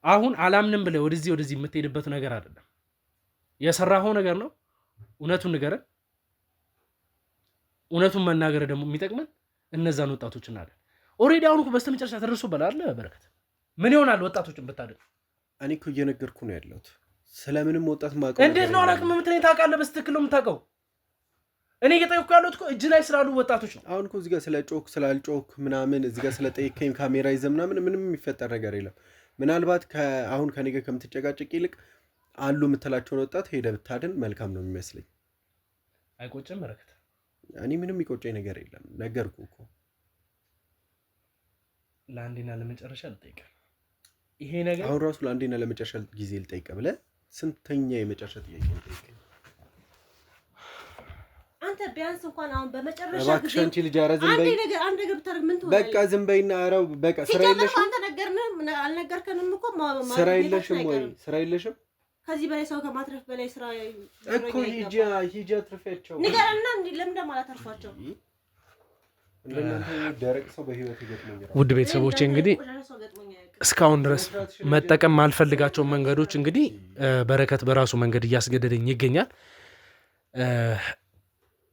አሁን አላምንም ብለህ ወደዚህ የምትሄድበት ነገር አይደለም። የሰራኸው ነገር ነው። እውነቱን ንገረን። እውነቱን መናገር ደግሞ የሚጠቅመን እነዛን ወጣቶች እናደርግ። ኦሬዲ አሁን እኮ በስተመጨረሻ ተደርሶበታል አይደል? በረከት ምን ይሆናል ወጣቶችን ብታደርግ? እኔ እኮ እየነገርኩ ነው ያለሁት። ስለምንም ወጣት ማውቀው እንዴት ነው አላውቅም የምትለኝ? ታውቃለህ፣ በስትክክል ነው የምታውቀው። እኔ እየጠየኩ ያለሁት እኮ እጅ ላይ ስላሉ ወጣቶች ነው። አሁን እኮ እዚህ ጋር ስለ ጮክ ስላልጮክ ምናምን እዚህ ጋር ስለጠየከኝ ካሜራ ይዘህ ምናምን ምንም የሚፈጠር ነገር የለም። ምናልባት አሁን ከኔ ጋር ከምትጨቃጨቅ ይልቅ አሉ የምትላቸውን ወጣት ሄደህ ብታድን መልካም ነው የሚመስለኝ። አይቆጭም በረከት? እኔ ምንም የሚቆጨኝ ነገር የለም። ነገርኩህ እኮ። ለአንዴና ለመጨረሻ ልጠይቅህ ይሄ ነገር አሁን ራሱ ለአንዴና ለመጨረሻ ጊዜ ልጠይቅህ ብለህ ስንተኛ የመጨረሻ ጥያቄ ልጠይቅህ? አንተ ቢያንስ እንኳን አሁን በመጨረሻ እባክሽ አንቺ ልጅ ኧረ ዝም በይ። አንድ ነገር ብታደርግ ምን ትሆናለህ? በቃ ዝም በይና ኧረ በቃ ስራ የለሽም። አንተ ነገርንም አልነገርከንም እኮ ስራ የለሽም ወይ? ስራ የለሽም? ከዚህ በላይ ሰው ከማትረፍ በላይ ስራ እኮ ሂጂ አትርፊያቸው። ንገረና ለምን ደግሞ አላተርፋቸው? እንደናንተ ደረቅ ሰው በህይወት ይገጥመኛል። ውድ ቤተሰቦቼ እንግዲህ እስካሁን ድረስ መጠቀም ማልፈልጋቸው መንገዶች እንግዲህ በረከት በራሱ መንገድ እያስገደደኝ ይገኛል።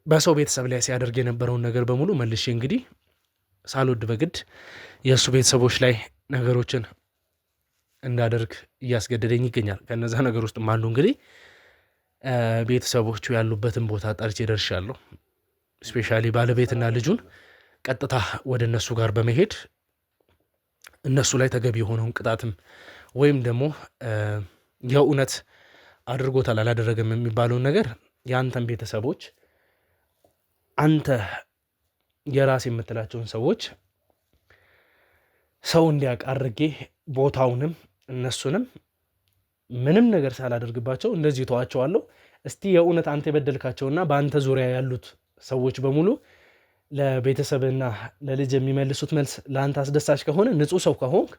በሰው ቤተሰብ ላይ ሲያደርግ የነበረውን ነገር በሙሉ መልሼ እንግዲህ ሳልወድ በግድ የእሱ ቤተሰቦች ላይ ነገሮችን እንዳደርግ እያስገደደኝ ይገኛል። ከነዛ ነገር ውስጥ አንዱ እንግዲህ ቤተሰቦቹ ያሉበትን ቦታ ጠርቼ ደርሻለሁ። ስፔሻሊ ባለቤትና ልጁን ቀጥታ ወደ እነሱ ጋር በመሄድ እነሱ ላይ ተገቢ የሆነውን ቅጣትም ወይም ደግሞ የእውነት አድርጎታል አላደረገም የሚባለውን ነገር የአንተን ቤተሰቦች አንተ የራስ የምትላቸውን ሰዎች ሰው እንዲያውቅ አድርጌ ቦታውንም እነሱንም ምንም ነገር ሳላደርግባቸው እንደዚህ ተዋቸዋለሁ። እስቲ የእውነት አንተ የበደልካቸውና በአንተ ዙሪያ ያሉት ሰዎች በሙሉ ለቤተሰብና ለልጅ የሚመልሱት መልስ ለአንተ አስደሳች ከሆነ ንጹህ ሰው ከሆንክ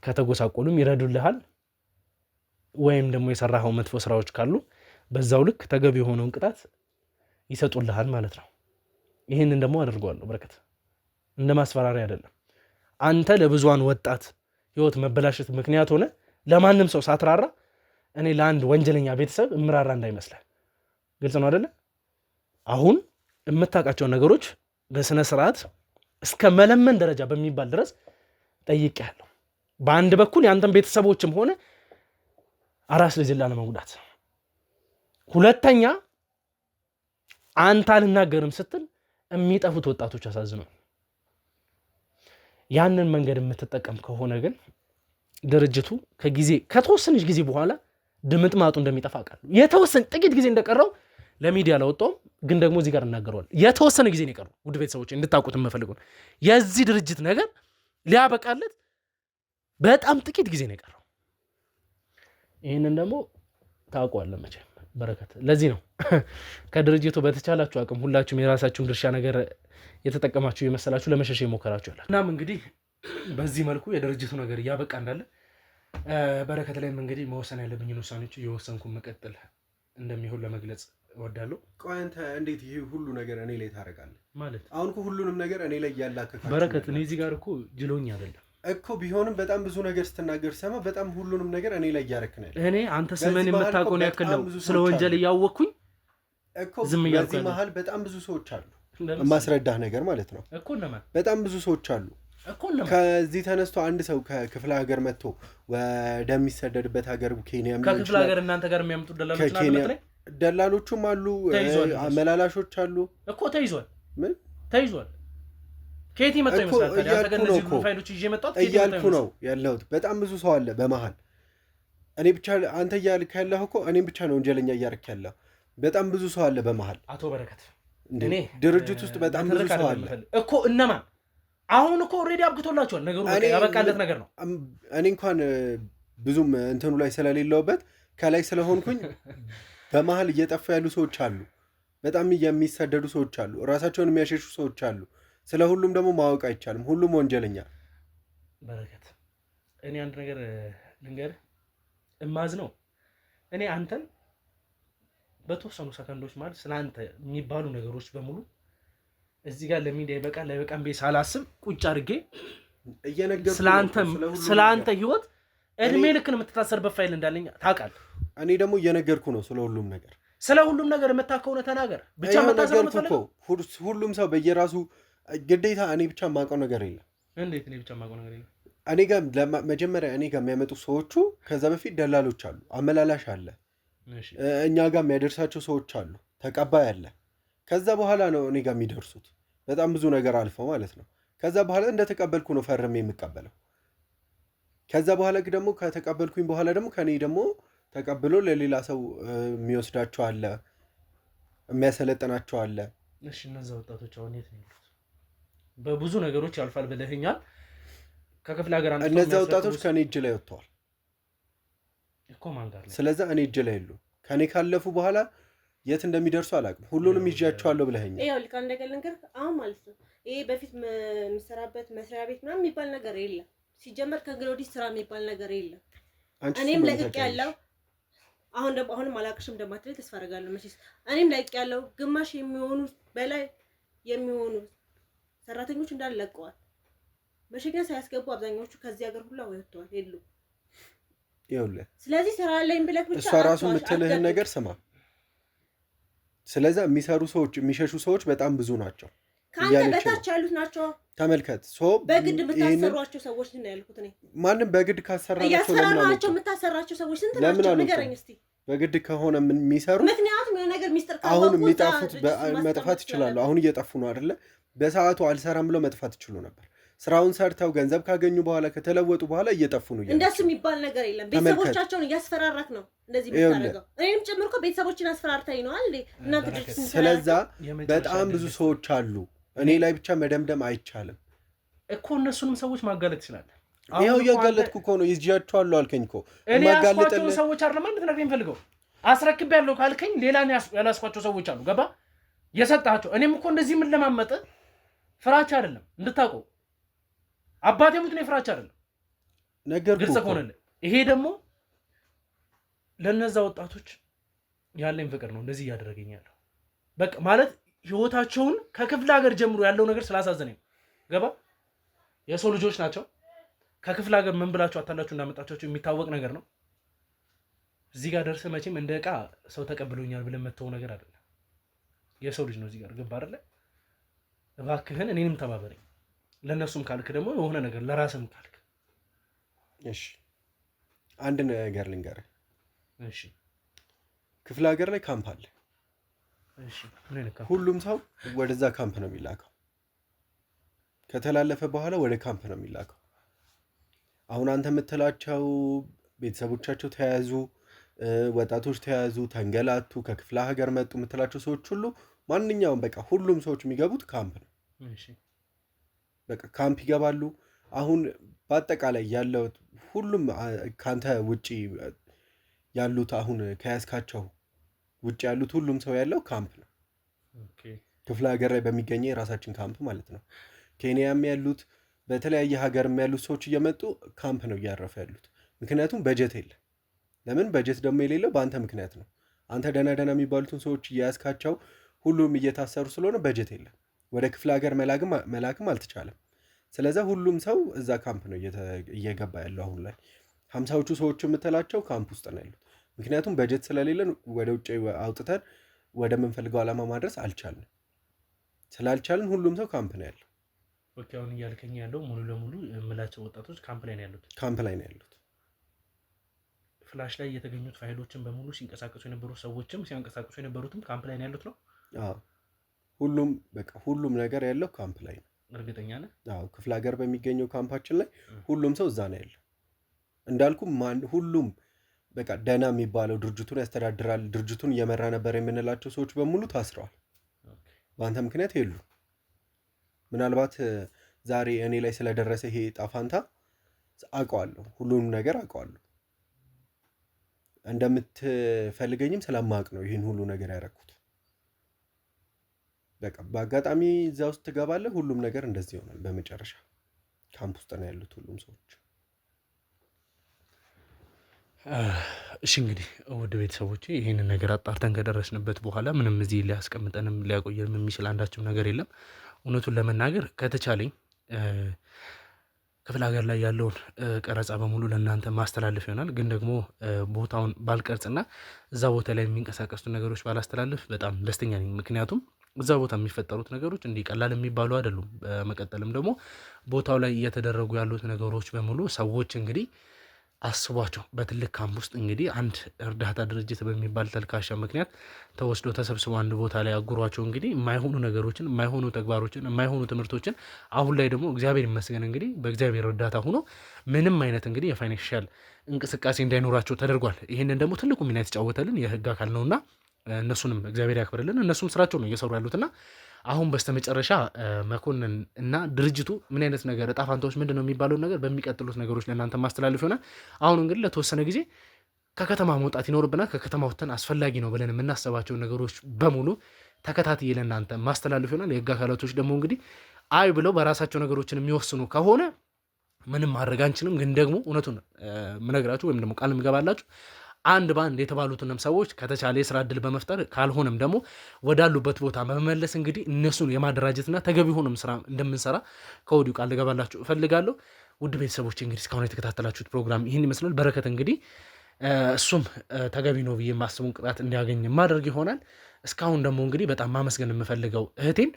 ከተጎሳቆሉም ይረዱልሃል፣ ወይም ደግሞ የሰራኸው መጥፎ ስራዎች ካሉ በዛው ልክ ተገቢ የሆነውን ቅጣት ይሰጡልሃል ማለት ነው። ይህንን ደግሞ አድርገዋለሁ በረከት፣ እንደ ማስፈራሪያ አይደለም። አንተ ለብዙሃን ወጣት ህይወት መበላሸት ምክንያት ሆነ ለማንም ሰው ሳትራራ እኔ ለአንድ ወንጀለኛ ቤተሰብ እምራራ እንዳይመስልህ። ግልጽ ነው አይደለ? አሁን የምታውቃቸውን ነገሮች በስነ ስርዓት እስከ መለመን ደረጃ በሚባል ድረስ ጠይቄያለሁ። በአንድ በኩል የአንተን ቤተሰቦችም ሆነ አራስ ልጅ ላለመጉዳት፣ ሁለተኛ አንተ አልናገርም ስትል የሚጠፉት ወጣቶች አሳዝነው። ያንን መንገድ የምትጠቀም ከሆነ ግን ድርጅቱ ከተወሰነች ጊዜ በኋላ ድምጥማጡ እንደሚጠፋ ቃል የተወሰነ ጥቂት ጊዜ እንደቀረው ለሚዲያ አላወጣውም፣ ግን ደግሞ እዚህ ጋር እናገረዋለን። የተወሰነ ጊዜ ነው የቀረው። ውድ ቤተሰቦች እንድታውቁት የምፈልገው የዚህ ድርጅት ነገር ሊያበቃለት በጣም ጥቂት ጊዜ ነው የቀረው። ይህንን ደግሞ ታውቀዋለህ መቼም በረከት። ለዚህ ነው ከድርጅቱ በተቻላችሁ አቅም ሁላችሁም የራሳችሁን ድርሻ ነገር የተጠቀማችሁ የመሰላችሁ ለመሸሽ የሞከራችሁ ያላችሁ። እናም እንግዲህ በዚህ መልኩ የድርጅቱ ነገር እያበቃ እንዳለ በረከት ላይም እንግዲህ መወሰን ያለብኝን ውሳኔዎች እየወሰንኩ መቀጠል እንደሚሆን ለመግለጽ እወዳለሁ። ቆይ አንተ እንዴት ይሄ ሁሉ ነገር እኔ ላይ ታደርጋለህ? ማለት አሁን እኮ ሁሉንም ነገር እኔ ላይ ያላከካችሁ በረከት፣ እኔ እዚህ ጋር እኮ ጅሎኝ አይደለም። እኮ ቢሆንም በጣም ብዙ ነገር ስትናገር ሰማ። በጣም ሁሉንም ነገር እኔ ላይ እያደረክ ነው። እኔ አንተ ስምን የምታውቀውን ያክል ነው ስለ ወንጀል እያወቅኩኝ እኮ በዚህ መሀል በጣም ብዙ ሰዎች አሉ። የማስረዳህ ነገር ማለት ነው እኮ እነማን? በጣም ብዙ ሰዎች አሉ እኮ እነማን? ከዚህ ተነስቶ አንድ ሰው ከክፍለ ሀገር መጥቶ ወደሚሰደድበት ሀገር ኬንያ ከክፍለ ሀገር እናንተ ጋር የሚያመጡ ደላሎች ናቸው። ደላሎቹም አሉ፣ አመላላሾች አሉ እኮ ተይዟል። ምን ተይዟል? ከየት ይመጣው ይመስላል? ታዲያ አንተ ጋር እነዚህ ፋይሎች ይዤ መጣሁ እያልኩ ነው ያለሁት። በጣም ብዙ ሰው አለ በመሀል። እኔ ብቻ አንተ እያልክ ያለህ እኮ እኔም ብቻ ነው ወንጀለኛ እያልክ ያለህ። በጣም ብዙ ሰው አለ በመሀል። አቶ በረከት እኔ ድርጅት ውስጥ በጣም ብዙ ሰው አለ እኮ። እነማን? አሁን እኮ ኦልሬዲ አብቅቶላቸዋል ነገሩ፣ በቃ ያበቃለት ነገር ነው። እኔ እንኳን ብዙም እንትኑ ላይ ስለሌለውበት ከላይ ስለሆንኩኝ በመሀል እየጠፋ ያሉ ሰዎች አሉ። በጣም የሚሰደዱ ሰዎች አሉ። ራሳቸውን የሚያሸሹ ሰዎች አሉ። ስለ ሁሉም ደግሞ ማወቅ አይቻልም። ሁሉም ወንጀለኛ። በረከት እኔ አንድ ነገር ልንገርህ፣ እማዝ ነው እኔ አንተን በተወሰኑ ሰከንዶች ማለት ስለ አንተ የሚባሉ ነገሮች በሙሉ እዚህ ጋር ለሚዲያ ይበቃል ላይበቃም ቤት ሳላስብ ቁጭ አድርጌ እየነገርኩህ ስለ አንተ ህይወት እድሜ ልክን የምትታሰርበት ፋይል እንዳለኝ ታውቃለህ። እኔ ደግሞ እየነገርኩ ነው ስለ ሁሉም ነገር። ስለ ሁሉም ነገር የምታከውነ ተናገር ብቻ። ሁሉም ሰው በየራሱ ግዴታ። እኔ ብቻ የማውቀው ነገር የለም። እንዴት እኔ ብቻ የማውቀው ነገር የለም? እኔ ጋር መጀመሪያ እኔ ጋር የሚያመጡ ሰዎቹ ከዛ በፊት ደላሎች አሉ፣ አመላላሽ አለ፣ እኛ ጋር የሚያደርሳቸው ሰዎች አሉ፣ ተቀባይ አለ። ከዛ በኋላ ነው እኔ ጋር የሚደርሱት። በጣም ብዙ ነገር አልፈው ማለት ነው። ከዛ በኋላ እንደተቀበልኩ ነው ፈርሜ የምቀበለው። ከዛ በኋላ ደግሞ ከተቀበልኩኝ በኋላ ደግሞ ከኔ ደግሞ ተቀብሎ ለሌላ ሰው የሚወስዳቸው አለ፣ የሚያሰለጥናቸው አለ። እሺ እነዛ ወጣቶች አሁን የት ነው ያሉት? በብዙ ነገሮች ያልፋል ብለህኛል። ከክፍለ ሀገር አንተ እነዛ ወጣቶች ከኔ እጅ ላይ ወጥተዋል እኮ። ማን ጋር? ስለዚህ እኔ እጅ ላይ የሉ። ከኔ ካለፉ በኋላ የት እንደሚደርሱ አላውቅም። ሁሉንም ይዣቸዋለሁ ብለኸኛል። ይኸው ልክ አንድ ነገር ልንገርህ አሁን ማለት ነው። ይሄ በፊት የምሰራበት መስሪያ ቤት ምናምን የሚባል ነገር የለም። ሲጀመር ከእንግዲህ ወዲህ ስራ የሚባል ነገር የለም። እኔም ለቅቄ ያለው አሁንም አላቅሽም እንደማትለኝ ተስፋ አደርጋለሁ። መቼስ እኔም ለቅቄ ያለው ግማሽ የሚሆኑ በላይ የሚሆኑ ሰራተኞች እንዳለ ለቀዋል። መሸኛ ሳያስገቡ አብዛኛዎቹ ከዚህ ሀገር ሁላ ወጥተዋል የሉ። ይኸውልህ ስለዚህ ስራ ላይ ብለህ ብቻ እሷ ራሱ የምትልህን ነገር ስማ። ስለዚህ የሚሰሩ ሰዎች የሚሸሹ ሰዎች በጣም ብዙ ናቸው። ከአንተ በታች ያሉት ናቸው። ተመልከት። በግድ የምታሰሯቸው ሰዎች ነው ያልኩት እኔ። ማንም በግድ ካሰራቸው ያሰራናቸው የምታሰራቸው ሰዎች ስንት ናቸው ንገረኝ እስቲ። በግድ ከሆነ የሚሰሩ ምክንያቱም የሆነ ነገር ሚስጥር ካወቁ አሁን የሚጠፉት መጥፋት ይችላሉ። አሁን እየጠፉ ነው አይደለ? በሰዓቱ አልሰራም ብለው መጥፋት ይችሉ ነበር። ስራውን ሰርተው ገንዘብ ካገኙ በኋላ ከተለወጡ በኋላ እየጠፉ ነው። እንደሱ የሚባል ነገር የለም። ቤተሰቦቻቸውን እያስፈራራክ ነው እንደዚህ የምታደርገው። እኔንም ጨምሮ እኮ ቤተሰቦችን አስፈራርተኝ ነው አይደል እናንተ ድርጅት ስንሰራ። ስለዛ በጣም ብዙ ሰዎች አሉ። እኔ ላይ ብቻ መደምደም አይቻልም እኮ። እነሱንም ሰዎች ማጋለጥ ይችላል። ይኸው እያጋለጥኩ እኮ ነው። ይዤያቸዋለሁ አልከኝ እኮ። እኔ ያስኳቸውን ሰዎች አይደለም አንድ ነገር የምፈልገው። አስረክቤያለሁ ካልከኝ ሌላ ያላስኳቸው ሰዎች አሉ። ገባ? የሰጣቸው እኔም እኮ እንደዚህ ምን ለማመጥ ፍራቻ አይደለም እንድታውቀው። አባቴ ሙት ነው ፍራቻ አይደለም ነገርኩህ። ግልጽ ከሆነልህ ይሄ ደግሞ ለነዛ ወጣቶች ያለኝ ፍቅር ነው እንደዚህ እያደረገኝ ያለው። በቃ ማለት ህይወታቸውን ከክፍለ ሀገር ጀምሮ ያለው ነገር ስላሳዘነኝ ገባ። የሰው ልጆች ናቸው። ከክፍለ ሀገር ምን ብላችሁ አታላችሁ እንዳመጣቸው የሚታወቅ ነገር ነው። እዚህ ጋር ደርሰህ መቼም እንደ ዕቃ ሰው ተቀብሎኛል ብለን መተው ነገር አይደለም። የሰው ልጅ ነው እዚህ ጋር ገባ አይደለ? እባክህን እኔንም ተባበረኝ። ለነሱም ካልክ ደግሞ የሆነ ነገር ለራስም ካልክ እሺ። አንድ ነገር ልንገርህ። እሺ። ክፍለ ሀገር ላይ ካምፕ አለ። እሺ። ምን ልካ? ሁሉም ሰው ወደዛ ካምፕ ነው የሚላከው። ከተላለፈ በኋላ ወደ ካምፕ ነው የሚላከው። አሁን አንተ የምትላቸው ቤተሰቦቻቸው ተያዙ፣ ወጣቶች ተያዙ፣ ተንገላቱ፣ ከክፍለ ሀገር መጡ የምትላቸው ሰዎች ሁሉ ማንኛውም በቃ ሁሉም ሰዎች የሚገቡት ካምፕ ነው። እሺ። በቃ ካምፕ ይገባሉ። አሁን በአጠቃላይ ያለው ሁሉም ካንተ ውጪ ያሉት አሁን ከያዝካቸው ውጪ ያሉት ሁሉም ሰው ያለው ካምፕ ነው። ክፍለ ሀገር ላይ በሚገኘ የራሳችን ካምፕ ማለት ነው። ኬንያም ያሉት በተለያየ ሀገርም ያሉት ሰዎች እየመጡ ካምፕ ነው እያረፈ ያሉት። ምክንያቱም በጀት የለም። ለምን በጀት ደግሞ የሌለው በአንተ ምክንያት ነው። አንተ ደህና ደህና የሚባሉትን ሰዎች እያያዝካቸው ሁሉም እየታሰሩ ስለሆነ በጀት የለም። ወደ ክፍለ ሀገር መላክም አልተቻለም። ስለዚህ ሁሉም ሰው እዛ ካምፕ ነው እየገባ ያለው። አሁን ላይ 50ዎቹ ሰዎች የምትላቸው ካምፕ ውስጥ ነው ያሉት። ምክንያቱም በጀት ስለሌለን ወደ ውጭ አውጥተን ወደምንፈልገው ዓላማ ማድረስ አልቻልንም። ስላልቻልን ሁሉም ሰው ካምፕ ነው ያለው። ኦኬ፣ አሁን እያልከኝ ያለው ሙሉ ለሙሉ የምላቸው ወጣቶች ካምፕ ላይ ነው ያሉት። ካምፕ ላይ ነው ያሉት። ፍላሽ ላይ የተገኙት ፋይሎችን በሙሉ ሲንቀሳቀሱ የነበሩ ሰዎችም ሲያንቀሳቀሱ የነበሩትም ካምፕ ላይ ነው ያሉት ነው? አዎ፣ ሁሉም በቃ ሁሉም ነገር ያለው ካምፕ ላይ ነው። እርግጠኛ ነህ? አዎ፣ ክፍለ ሀገር በሚገኘው ካምፓችን ላይ ሁሉም ሰው እዛ ነው ያለው። እንዳልኩ ሁሉም በቃ ደህና የሚባለው ድርጅቱን ያስተዳድራል፣ ድርጅቱን እየመራ ነበር የምንላቸው ሰዎች በሙሉ ታስረዋል። በአንተ ምክንያት የሉ። ምናልባት ዛሬ እኔ ላይ ስለደረሰ ይሄ ጣፋንታ አውቀዋለሁ፣ ሁሉንም ነገር አውቀዋለሁ። እንደምትፈልገኝም ስለማቅ ነው ይህን ሁሉ ነገር ያደረኩት። በቃ በአጋጣሚ እዛ ውስጥ ትገባለህ፣ ሁሉም ነገር እንደዚህ ይሆናል። በመጨረሻ ካምፕ ውስጥ ነው ያሉት ሁሉም ሰዎች። እሺ እንግዲህ ውድ ቤተሰቦቼ ይህንን ነገር አጣርተን ከደረስንበት በኋላ ምንም እዚህ ሊያስቀምጠንም ሊያቆየንም የሚችል አንዳችም ነገር የለም። እውነቱን ለመናገር ከተቻለኝ ክፍለ ሀገር ላይ ያለውን ቀረጻ በሙሉ ለእናንተ ማስተላለፍ ይሆናል። ግን ደግሞ ቦታውን ባልቀርጽና እዛ ቦታ ላይ የሚንቀሳቀሱ ነገሮች ባላስተላልፍ በጣም ደስተኛ ነኝ። ምክንያቱም እዛ ቦታ የሚፈጠሩት ነገሮች እንዲህ ቀላል የሚባሉ አይደሉም። በመቀጠልም ደግሞ ቦታው ላይ እየተደረጉ ያሉት ነገሮች በሙሉ ሰዎች እንግዲህ አስቧቸው። በትልቅ ካምፕ ውስጥ እንግዲህ አንድ እርዳታ ድርጅት በሚባል ተልካሻ ምክንያት ተወስዶ ተሰብስቦ አንድ ቦታ ላይ አጉሯቸው እንግዲህ የማይሆኑ ነገሮችን፣ የማይሆኑ ተግባሮችን፣ የማይሆኑ ትምህርቶችን አሁን ላይ ደግሞ እግዚአብሔር ይመስገን እንግዲህ በእግዚአብሔር እርዳታ ሆኖ ምንም አይነት እንግዲህ የፋይናንሻል እንቅስቃሴ እንዳይኖራቸው ተደርጓል። ይህንን ደግሞ ትልቁ ሚና የተጫወተልን የህግ አካል ነውና እነሱንም እግዚአብሔር ያክብርልን። እነሱም ስራቸው ነው እየሰሩ ያሉትና አሁን በስተመጨረሻ መኮንን እና ድርጅቱ ምን አይነት ነገር እጣ ፋንታዎች ምንድን ነው የሚባለውን ነገር በሚቀጥሉት ነገሮች ለእናንተ ማስተላለፍ ይሆናል። አሁን እንግዲህ ለተወሰነ ጊዜ ከከተማ መውጣት ይኖርብናል። ከከተማ ወጥተን አስፈላጊ ነው ብለን የምናስባቸውን ነገሮች በሙሉ ተከታትዬ ለእናንተ ማስተላለፍ ይሆናል። የህግ አካላቶች ደግሞ እንግዲህ አይ ብለው በራሳቸው ነገሮችን የሚወስኑ ከሆነ ምንም ማድረግ አንችልም። ግን ደግሞ እውነቱን ምነግራችሁ ወይም ደግሞ ቃል ምገባላችሁ አንድ ባንድ የተባሉትንም ሰዎች ከተቻለ የስራ እድል በመፍጠር ካልሆነም ደግሞ ወዳሉበት ቦታ በመመለስ እንግዲህ እነሱን የማደራጀትና ተገቢ ሆኖም ስራ እንደምንሰራ ከወዲሁ ቃል ልገባላችሁ እፈልጋለሁ። ውድ ቤተሰቦች እንግዲህ እስካሁን የተከታተላችሁት ፕሮግራም ይህን ይመስላል። በረከት እንግዲህ እሱም ተገቢ ነው ብዬ የማስቡን ቅጣት እንዲያገኝ ማድረግ ይሆናል። እስካሁን ደግሞ እንግዲህ በጣም ማመስገን የምፈልገው እህቴን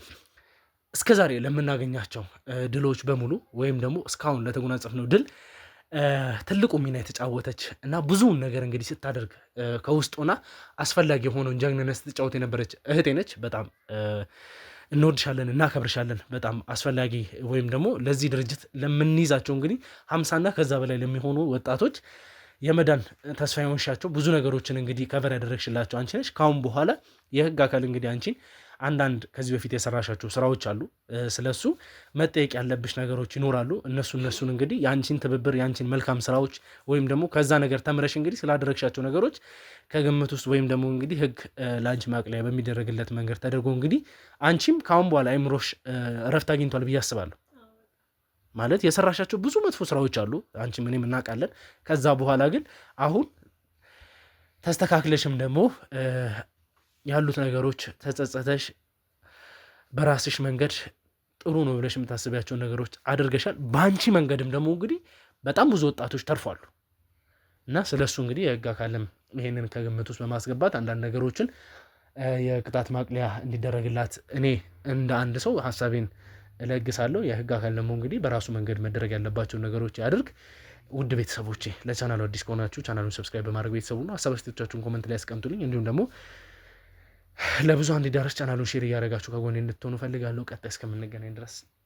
እስከዛሬ ለምናገኛቸው ድሎች በሙሉ ወይም ደግሞ እስካሁን ለተጎናጸፍነው ድል ትልቁ ሚና የተጫወተች እና ብዙውን ነገር እንግዲህ ስታደርግ ከውስጥ ሆና አስፈላጊ የሆነውን ጀግንነት ስትጫወት የነበረች እህቴ ነች። በጣም እንወድሻለን፣ እናከብርሻለን። በጣም አስፈላጊ ወይም ደግሞ ለዚህ ድርጅት ለምንይዛቸው እንግዲህ 50 እና ከዛ በላይ ለሚሆኑ ወጣቶች የመዳን ተስፋ የሆንሻቸው ብዙ ነገሮችን እንግዲህ ከቨር ያደረግሽላቸው አንቺ ነሽ። ካሁን በኋላ የህግ አካል እንግዲህ አንቺን አንዳንድ ከዚህ በፊት የሰራሻቸው ስራዎች አሉ። ስለሱ መጠየቅ ያለብሽ ነገሮች ይኖራሉ። እነሱን እንግዲህ የአንቺን ትብብር የአንቺን መልካም ስራዎች ወይም ደግሞ ከዛ ነገር ተምረሽ እንግዲህ ስላደረግሻቸው ነገሮች ከግምት ውስጥ ወይም ደግሞ እንግዲህ ህግ ለአንቺ ማቅለያ በሚደረግለት መንገድ ተደርጎ እንግዲህ አንቺም ካሁን በኋላ አይምሮሽ እረፍት አግኝቷል ብዬ አስባለሁ። ማለት የሰራሻቸው ብዙ መጥፎ ስራዎች አሉ፣ አንቺም እኔም እናውቃለን። ከዛ በኋላ ግን አሁን ተስተካክለሽም ደግሞ ያሉት ነገሮች ተጸጸተሽ በራስሽ መንገድ ጥሩ ነው ብለሽ የምታስቢያቸውን ነገሮች አድርገሻል። በአንቺ መንገድም ደግሞ እንግዲህ በጣም ብዙ ወጣቶች ተርፏሉ እና ስለሱ እንግዲህ የህግ አካልም ይሄንን ከግምት ውስጥ በማስገባት አንዳንድ ነገሮችን የቅጣት ማቅለያ እንዲደረግላት እኔ እንደ አንድ ሰው ሀሳቤን እለግሳለሁ። የህግ አካል ደግሞ እንግዲህ በራሱ መንገድ መደረግ ያለባቸውን ነገሮች ያድርግ። ውድ ቤተሰቦቼ ለቻናሉ አዲስ ከሆናችሁ ቻናሉን ሰብስክራይብ በማድረግ ቤተሰቡ ነው። ሀሳብ አስተያየቶቻችሁን ኮመንት ላይ ያስቀምጡልኝ። እንዲሁም ደግሞ ለብዙ እንዲዳረስ ቻናሉን ሼር እያደረጋችሁ ከጎኔ እንድትሆኑ ፈልጋለሁ። ቀጣይ እስከምንገናኝ ድረስ